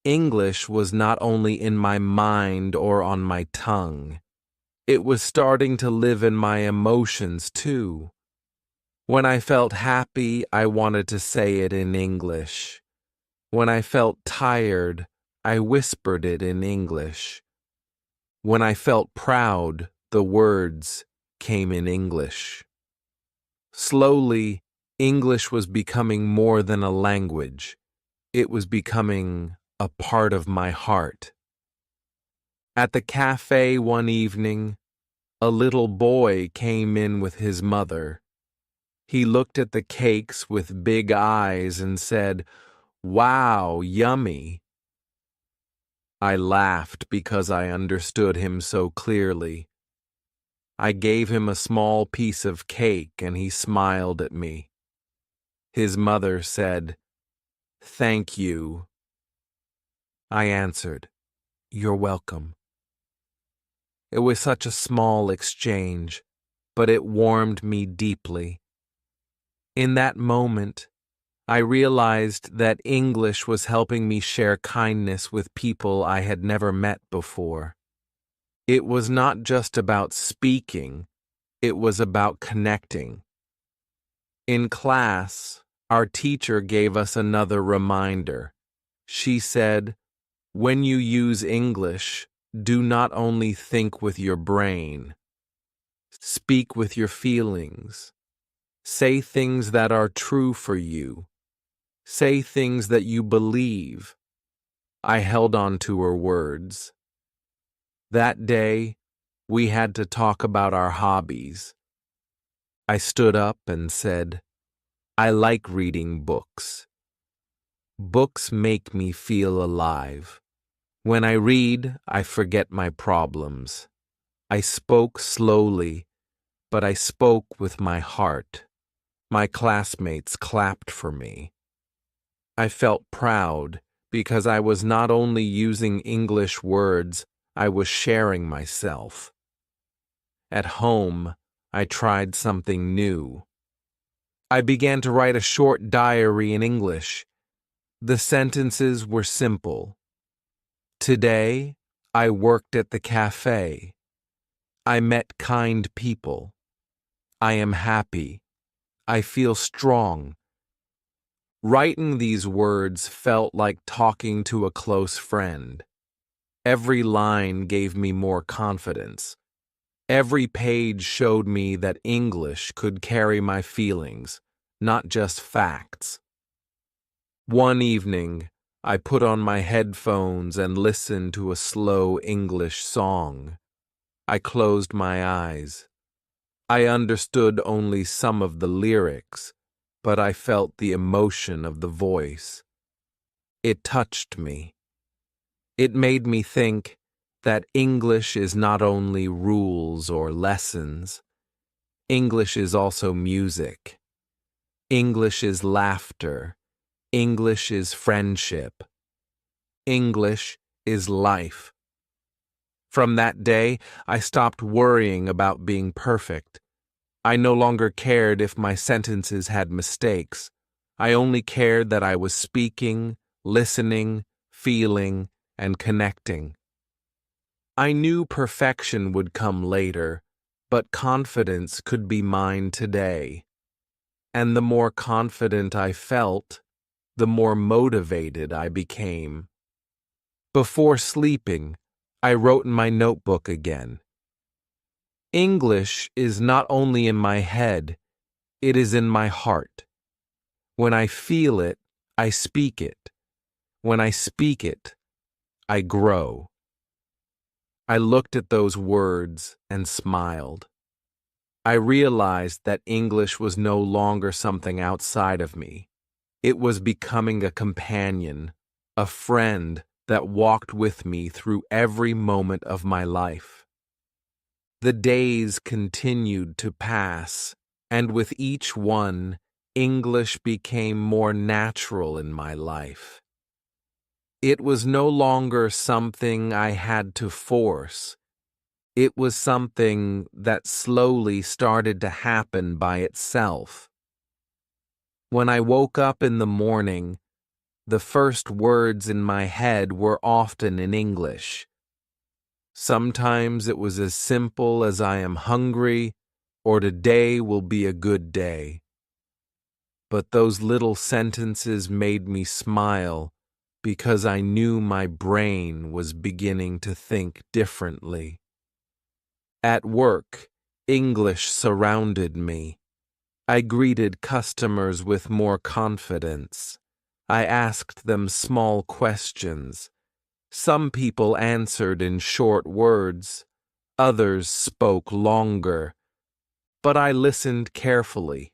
English was not only in my mind or on my tongue. It was starting to live in my emotions too. When I felt happy, I wanted to say it in English. When I felt tired, I whispered it in English. When I felt proud, the words came in English. Slowly, English was becoming more than a language. It was becoming a part of my heart. At the cafe one evening, a little boy came in with his mother. He looked at the cakes with big eyes and said, "Wow, yummy." I laughed because I understood him so clearly. I gave him a small piece of cake and he smiled at me. His mother said, "Thank you." I answered, "You're welcome." It was such a small exchange, but it warmed me deeply. In that moment, I realized that English was helping me share kindness with people I had never met before. It was not just about speaking, it was about connecting. In class, our teacher gave us another reminder. She said, "When you use English, do not only think with your brain. Speak with your feelings. Say things that are true for you. Say things that you believe. I held on to her words. That day, we had to talk about our hobbies. I stood up and said, I like reading books. Books make me feel alive. When I read, I forget my problems. I spoke slowly, but I spoke with my heart. My classmates clapped for me. I felt proud because I was not only using English words, I was sharing myself. At home, I tried something new. I began to write a short diary in English. The sentences were simple. Today, I worked at the cafe. I met kind people. I am happy. I feel strong. Writing these words felt like talking to a close friend. Every line gave me more confidence. Every page showed me that English could carry my feelings, not just facts. One evening, I put on my headphones and listened to a slow English song. I closed my eyes. I understood only some of the lyrics, but I felt the emotion of the voice. It touched me. It made me think that English is not only rules or lessons. English is also music. English is laughter. English is friendship. English is life. From that day, I stopped worrying about being perfect. I no longer cared if my sentences had mistakes. I only cared that I was speaking, listening, feeling, and connecting. I knew perfection would come later, but confidence could be mine today. And the more confident I felt, the more motivated I became. Before sleeping, I wrote in my notebook again. English is not only in my head, it is in my heart. When I feel it, I speak it. When I speak it, I grow. I looked at those words and smiled. I realized that English was no longer something outside of me. It was becoming a companion, a friend that walked with me through every moment of my life. The days continued to pass, and with each one, English became more natural in my life. It was no longer something I had to force. It was something that slowly started to happen by itself. When I woke up in the morning, the first words in my head were often in English. Sometimes it was as simple as I am hungry or today will be a good day. But those little sentences made me smile because I knew my brain was beginning to think differently. At work, English surrounded me. I greeted customers with more confidence. I asked them small questions. Some people answered in short words. Others spoke longer. But I listened carefully.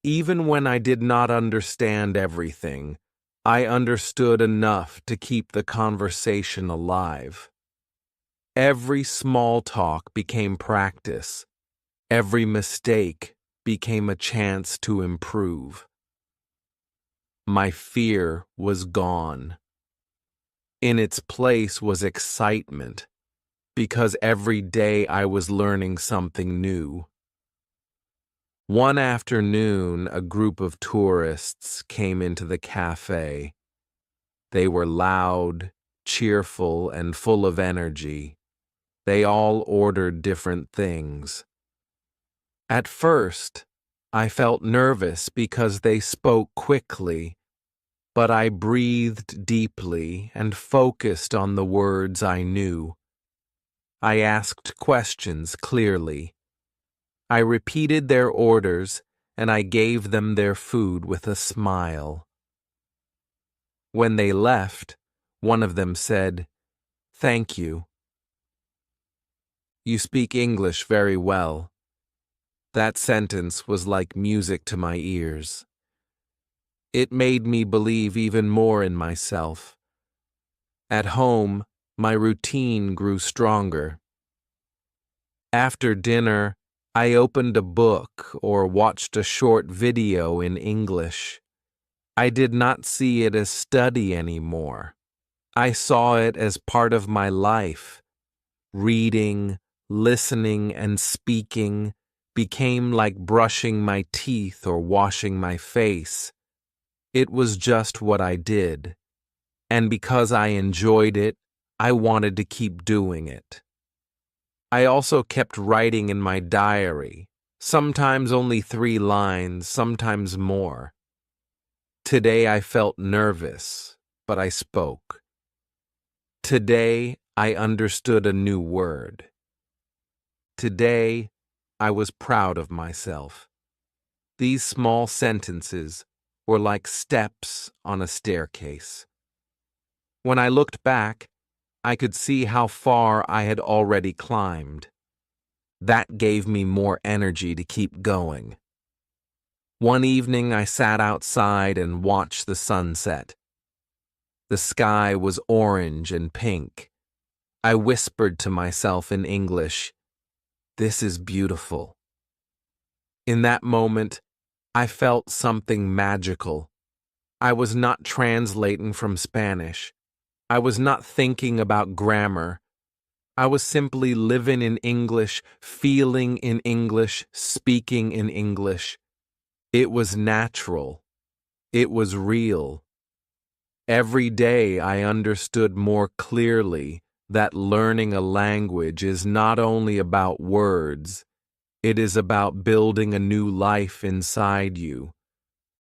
Even when I did not understand everything, I understood enough to keep the conversation alive. Every small talk became practice. Every mistake became a chance to improve. My fear was gone. In its place was excitement, because every day I was learning something new. One afternoon, a group of tourists came into the cafe. They were loud, cheerful, and full of energy. They all ordered different things. At first, I felt nervous because they spoke quickly, but I breathed deeply and focused on the words I knew. I asked questions clearly. I repeated their orders, and I gave them their food with a smile. When they left, one of them said, "Thank you. You speak English very well." That sentence was like music to my ears. It made me believe even more in myself. At home, my routine grew stronger. After dinner, I opened a book or watched a short video in English. I did not see it as study anymore. I saw it as part of my life. Reading, listening, and speaking became like brushing my teeth or washing my face. It was just what I did. And because I enjoyed it, I wanted to keep doing it. I also kept writing in my diary, sometimes only 3 lines, sometimes more. Today I felt nervous, but I spoke. Today I understood a new word. Today I was proud of myself. These small sentences were like steps on a staircase. When I looked back, I could see how far I had already climbed. That gave me more energy to keep going. One evening I sat outside and watched the sunset. The sky was orange and pink. I whispered to myself in English, "This is beautiful." In that moment, I felt something magical. I was not translating from Spanish. I was not thinking about grammar. I was simply living in English, feeling in English, speaking in English. It was natural. It was real. Every day I understood more clearly that learning a language is not only about words, it is about building a new life inside you.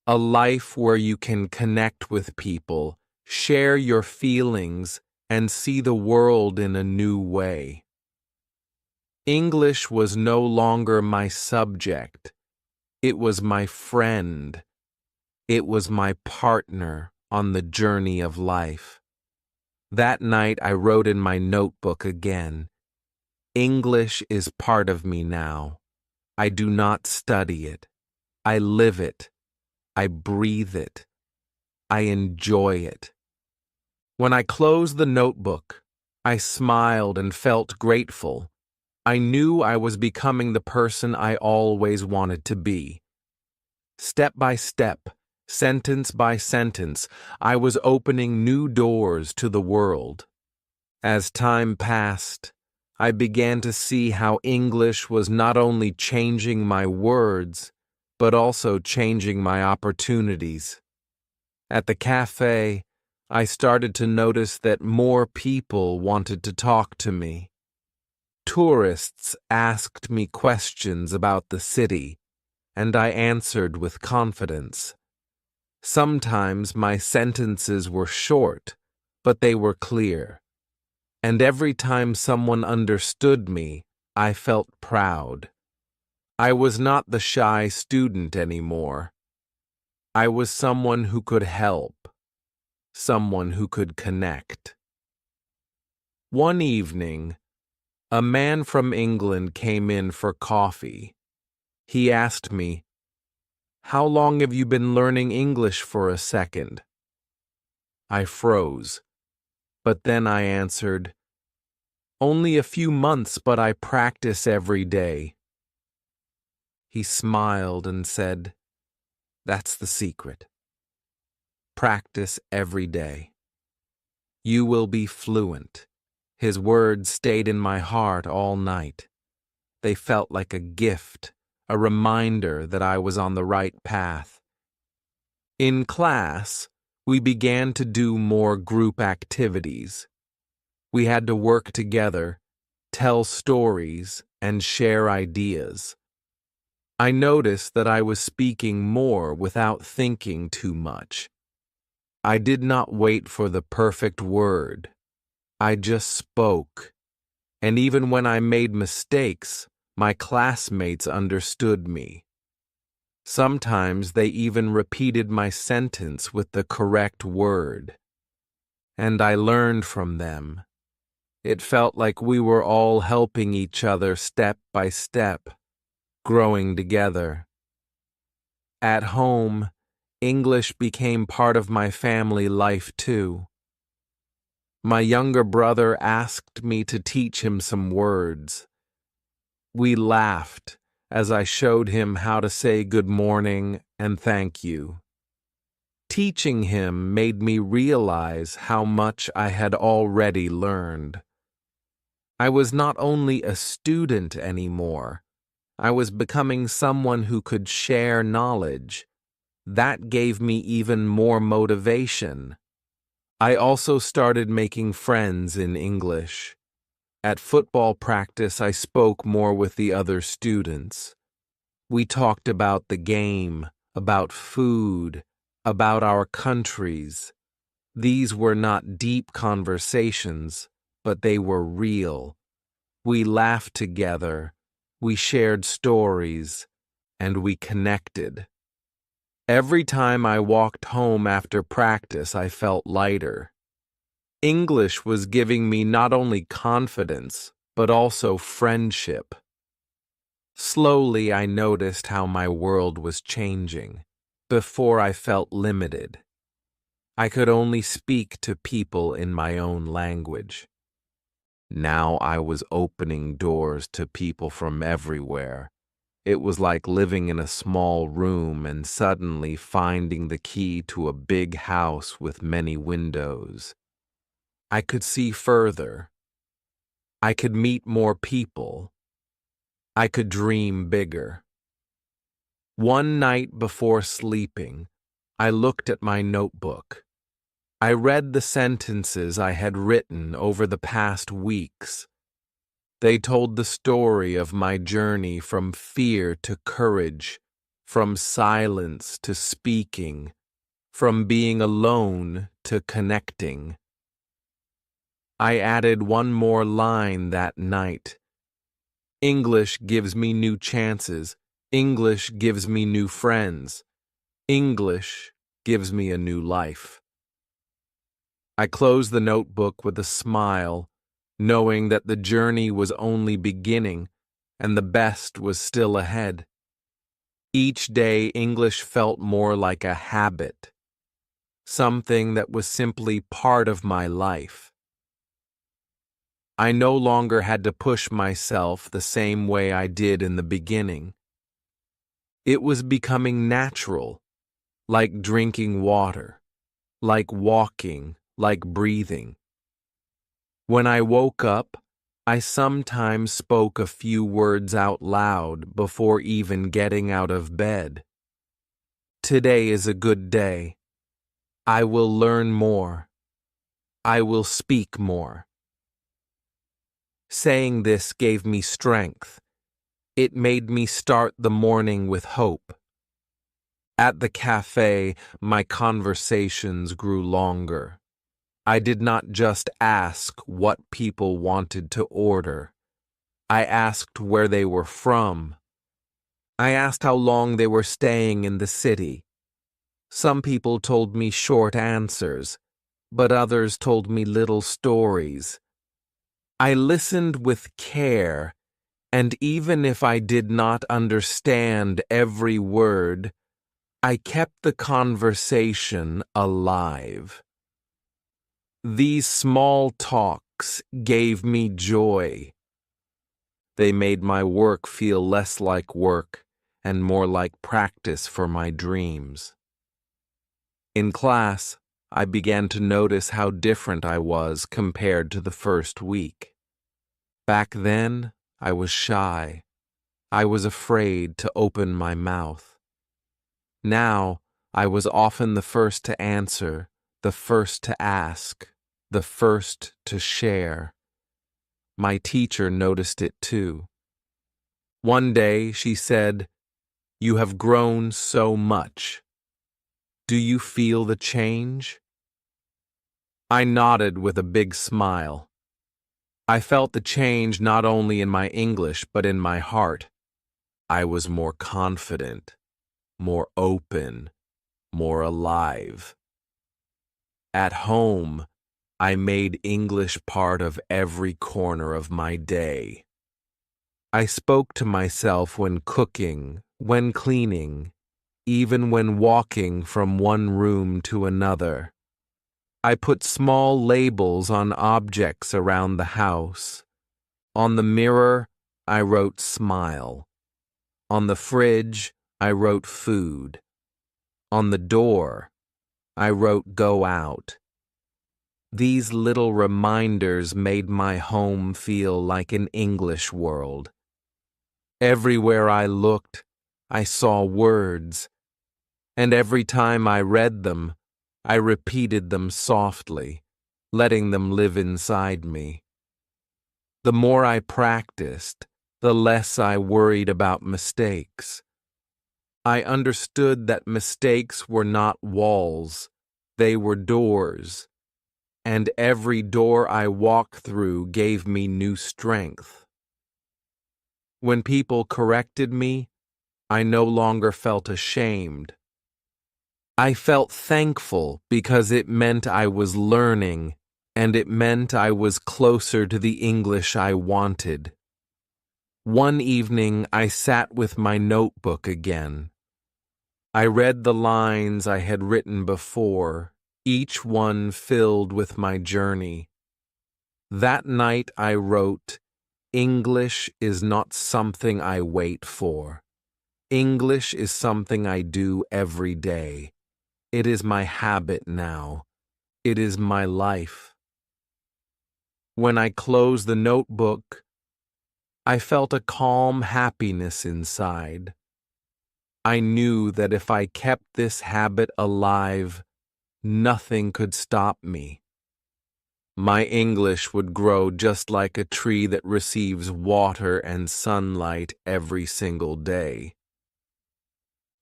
A life where you can connect with people, share your feelings, and see the world in a new way. English was no longer my subject. It was my friend. It was my partner on the journey of life. That night I wrote in my notebook again, "English is part of me now. I do not study it. I live it. I breathe it. I enjoy it." When I closed the notebook, I smiled and felt grateful. I knew I was becoming the person I always wanted to be. Step by step, sentence by sentence, I was opening new doors to the world. As time passed, I began to see how English was not only changing my words, but also changing my opportunities. At the cafe, I started to notice that more people wanted to talk to me. Tourists asked me questions about the city, and I answered with confidence. Sometimes my sentences were short, but they were clear. And every time someone understood me, I felt proud. I was not the shy student anymore. I was someone who could help, someone who could connect. One evening, a man from England came in for coffee. He asked me, "How long have you been learning English for a second?" I froze, but then I answered, "Only a few months, but I practice every day." He smiled and said, "That's the secret. Practice every day. You will be fluent." His words stayed in my heart all night. They felt like a gift, a reminder that I was on the right path. In class, we began to do more group activities. We had to work together, tell stories, and share ideas. I noticed that I was speaking more without thinking too much. I did not wait for the perfect word. I just spoke. And even when I made mistakes, My classmates understood me. Sometimes they even repeated my sentence with the correct word. And I learned from them. It felt like we were all helping each other step by step, growing together. At home, English became part of my family life too. My younger brother asked me to teach him some words. We laughed as I showed him how to say good morning and thank you. Teaching him made me realize how much I had already learned. I was not only a student anymore, I was becoming someone who could share knowledge. That gave me even more motivation. I also started making friends in English. At football practice, I spoke more with the other students. We talked about the game, about food, about our countries. These were not deep conversations, but they were real. We laughed together, we shared stories, and we connected. Every time I walked home after practice, I felt lighter. English was giving me not only confidence, but also friendship. Slowly, I noticed how my world was changing. Before, I felt limited. I could only speak to people in my own language. Now I was opening doors to people from everywhere. It was like living in a small room and suddenly finding the key to a big house with many windows. I could see further. I could meet more people. I could dream bigger. One night before sleeping, I looked at my notebook. I read the sentences I had written over the past weeks. They told the story of my journey from fear to courage, from silence to speaking, from being alone to connecting. I added one more line that night. English gives me new chances. English gives me new friends. English gives me a new life. I closed the notebook with a smile, knowing that the journey was only beginning and the best was still ahead. Each day, English felt more like a habit, something that was simply part of my life. I no longer had to push myself the same way I did in the beginning. It was becoming natural, like drinking water, like walking, like breathing. When I woke up, I sometimes spoke a few words out loud before even getting out of bed. Today is a good day. I will learn more. I will speak more. Saying this gave me strength. It made me start the morning with hope. At the cafe, my conversations grew longer. I did not just ask what people wanted to order. I asked where they were from. I asked how long they were staying in the city. Some people told me short answers, but others told me little stories. I listened with care, and even if I did not understand every word, I kept the conversation alive. These small talks gave me joy. They made my work feel less like work and more like practice for my dreams. In class, I began to notice how different I was compared to the first week. Back then, I was shy. I was afraid to open my mouth. Now, I was often the first to answer, the first to ask, the first to share. My teacher noticed it too. One day, she said, "You have grown so much. Do you feel the change?" I nodded with a big smile. I felt the change not only in my English but in my heart. I was more confident, more open, more alive. At home, I made English part of every corner of my day. I spoke to myself when cooking, when cleaning, even when walking from one room to another. I put small labels on objects around the house. On the mirror, I wrote smile. On the fridge, I wrote food. On the door, I wrote go out. These little reminders made my home feel like an English world. Everywhere I looked, I saw words, and every time I read them, I repeated them softly, letting them live inside me. The more I practiced, the less I worried about mistakes. I understood that mistakes were not walls, they were doors, and every door I walked through gave me new strength. When people corrected me, I no longer felt ashamed. I felt thankful because it meant I was learning, and it meant I was closer to the English I wanted. One evening, I sat with my notebook again. I read the lines I had written before, each one filled with my journey. That night I wrote, "English is not something I wait for. English is something I do every day. It is my habit now. It is my life." When I closed the notebook, I felt a calm happiness inside. I knew that if I kept this habit alive, nothing could stop me. My English would grow just like a tree that receives water and sunlight every single day.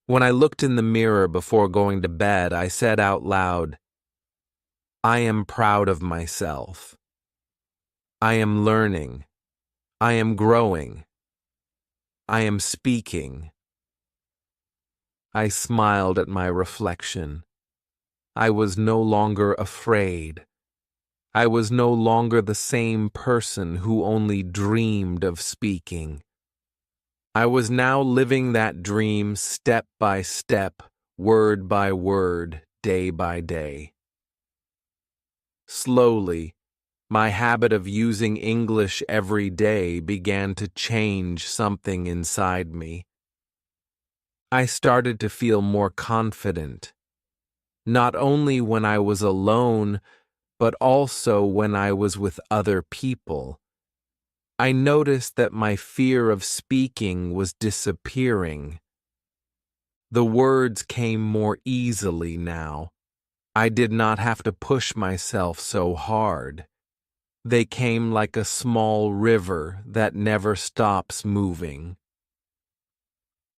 When I looked in the mirror before going to bed, I said out loud, "I am proud of myself. I am learning. I am growing. I am speaking." I smiled at my reflection. I was no longer afraid. I was no longer the same person who only dreamed of speaking. I was now living that dream step by step, word by word, day by day. Slowly, my habit of using English every day began to change something inside me. I started to feel more confident, not only when I was alone, but also when I was with other people. I noticed that my fear of speaking was disappearing. The words came more easily now. I did not have to push myself so hard. They came like a small river that never stops moving.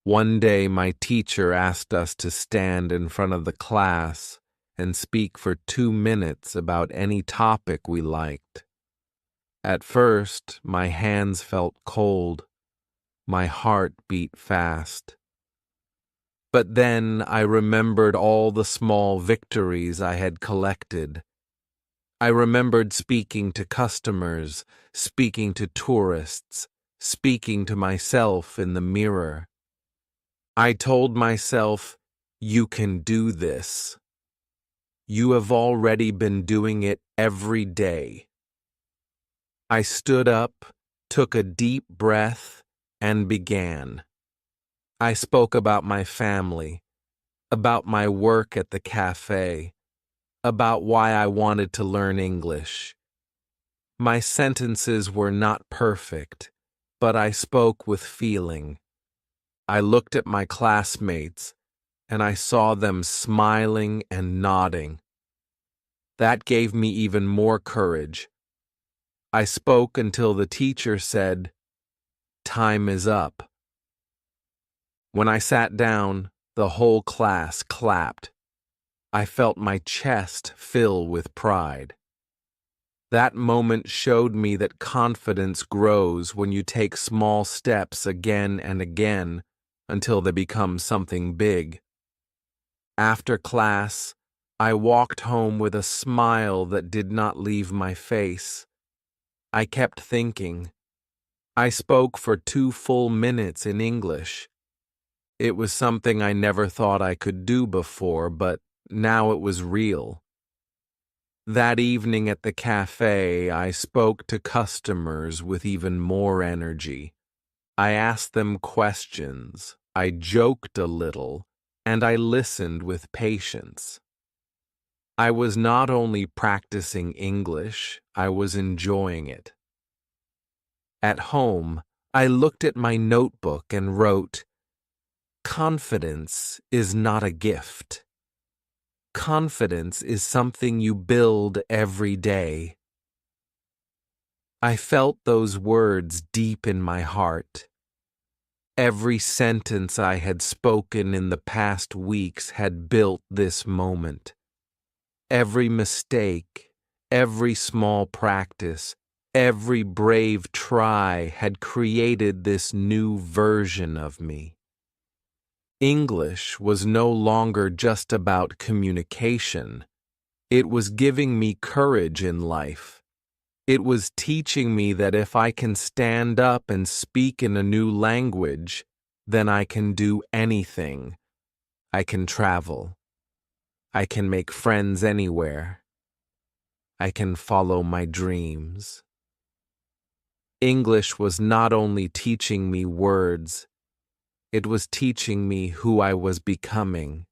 One day my teacher asked us to stand in front of the class and speak for 2 minutes about any topic we liked. At first, my hands felt cold. My heart beat fast. But then I remembered all the small victories I had collected. I remembered speaking to customers, speaking to tourists, speaking to myself in the mirror. I told myself, "You can do this. You have already been doing it every day." I stood up, took a deep breath, and began. I spoke about my family, about my work at the cafe, about why I wanted to learn English. My sentences were not perfect, but I spoke with feeling. I looked at my classmates, and I saw them smiling and nodding. That gave me even more courage. I spoke until the teacher said, "Time is up." When I sat down, the whole class clapped. I felt my chest fill with pride. That moment showed me that confidence grows when you take small steps again and again until they become something big. After class, I walked home with a smile that did not leave my face. I kept thinking. I spoke for 2 full minutes in English. It was something I never thought I could do before, but now it was real. That evening at the cafe, I spoke to customers with even more energy. I asked them questions, I joked a little, and I listened with patience. I was not only practicing English, I was enjoying it. At home, I looked at my notebook and wrote, "Confidence is not a gift. Confidence is something you build every day." I felt those words deep in my heart. Every sentence I had spoken in the past weeks had built this moment. Every mistake, every small practice, every brave try had created this new version of me. English was no longer just about communication. It was giving me courage in life. It was teaching me that if I can stand up and speak in a new language, then I can do anything. I can travel. I can make friends anywhere. I can follow my dreams. English was not only teaching me words, it was teaching me who I was becoming.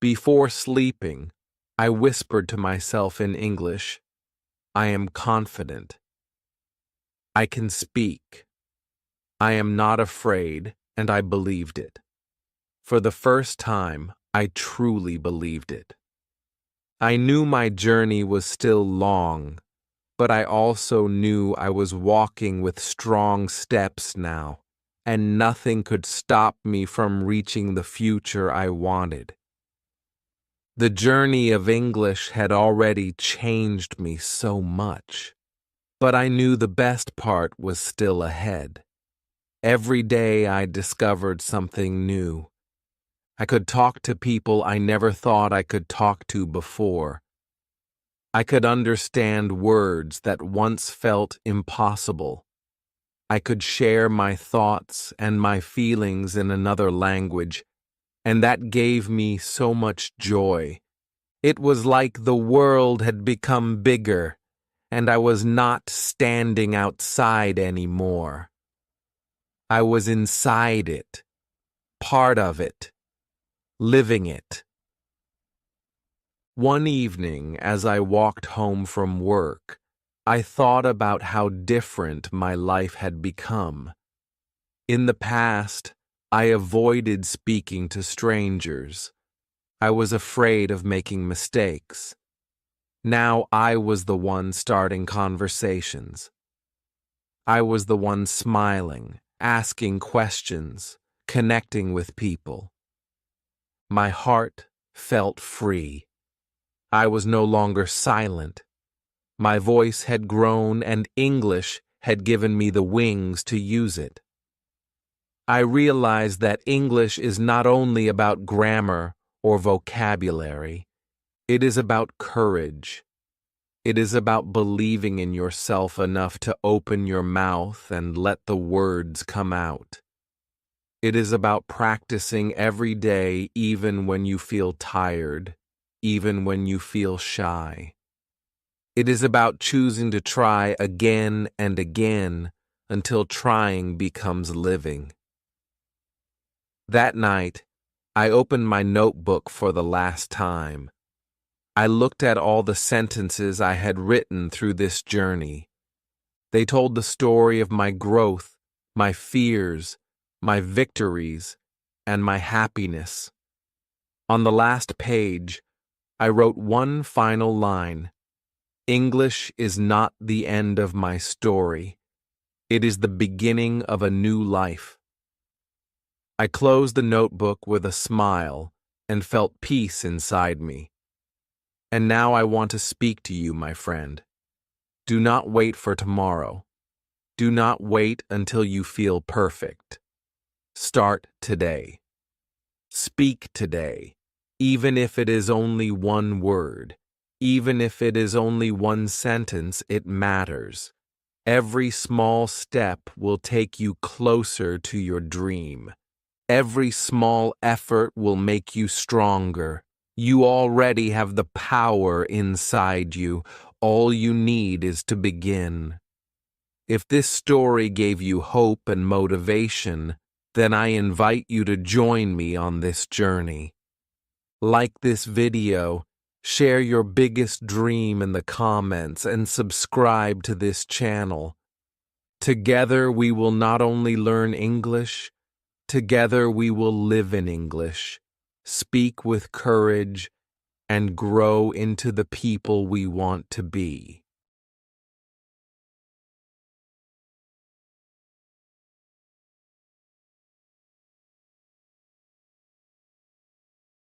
Before sleeping, I whispered to myself in English, "I am confident. I can speak. I am not afraid," and I believed it. For the first time, I truly believed it. I knew my journey was still long, but I also knew I was walking with strong steps now, and nothing could stop me from reaching the future I wanted. The journey of English had already changed me so much, but I knew the best part was still ahead. Every day I discovered something new. I could talk to people I never thought I could talk to before. I could understand words that once felt impossible. I could share my thoughts and my feelings in another language, and that gave me so much joy. It was like the world had become bigger, and I was not standing outside anymore. I was inside it, part of it, living it. One evening, as I walked home from work, I thought about how different my life had become. In the past, I avoided speaking to strangers. I was afraid of making mistakes. Now I was the one starting conversations. I was the one smiling, asking questions, connecting with people. My heart felt free. I was no longer silent. My voice had grown, and English had given me the wings to use it. I realized that English is not only about grammar or vocabulary. It is about courage. It is about believing in yourself enough to open your mouth and let the words come out. It is about practicing every day, even when you feel tired, even when you feel shy. It is about choosing to try again and again until trying becomes living. That night, I opened my notebook for the last time. I looked at all the sentences I had written through this journey. They told the story of my growth, my fears, my victories, and my happiness. On the last page, I wrote one final line. English is not the end of my story. It is the beginning of a new life. I closed the notebook with a smile and felt peace inside me. And now I want to speak to you, my friend. Do not wait for tomorrow. Do not wait until you feel perfect. Start today. Speak today, even if it is only one word, even if it is only one sentence, it matters. Every small step will take you closer to your dream. Every small effort will make you stronger. You already have the power inside you. All you need is to begin. If this story gave you hope and motivation, then I invite you to join me on this journey. Like this video, share your biggest dream in the comments, and subscribe to this channel. Together we will not only learn English, together we will live in English, speak with courage, and grow into the people we want to be.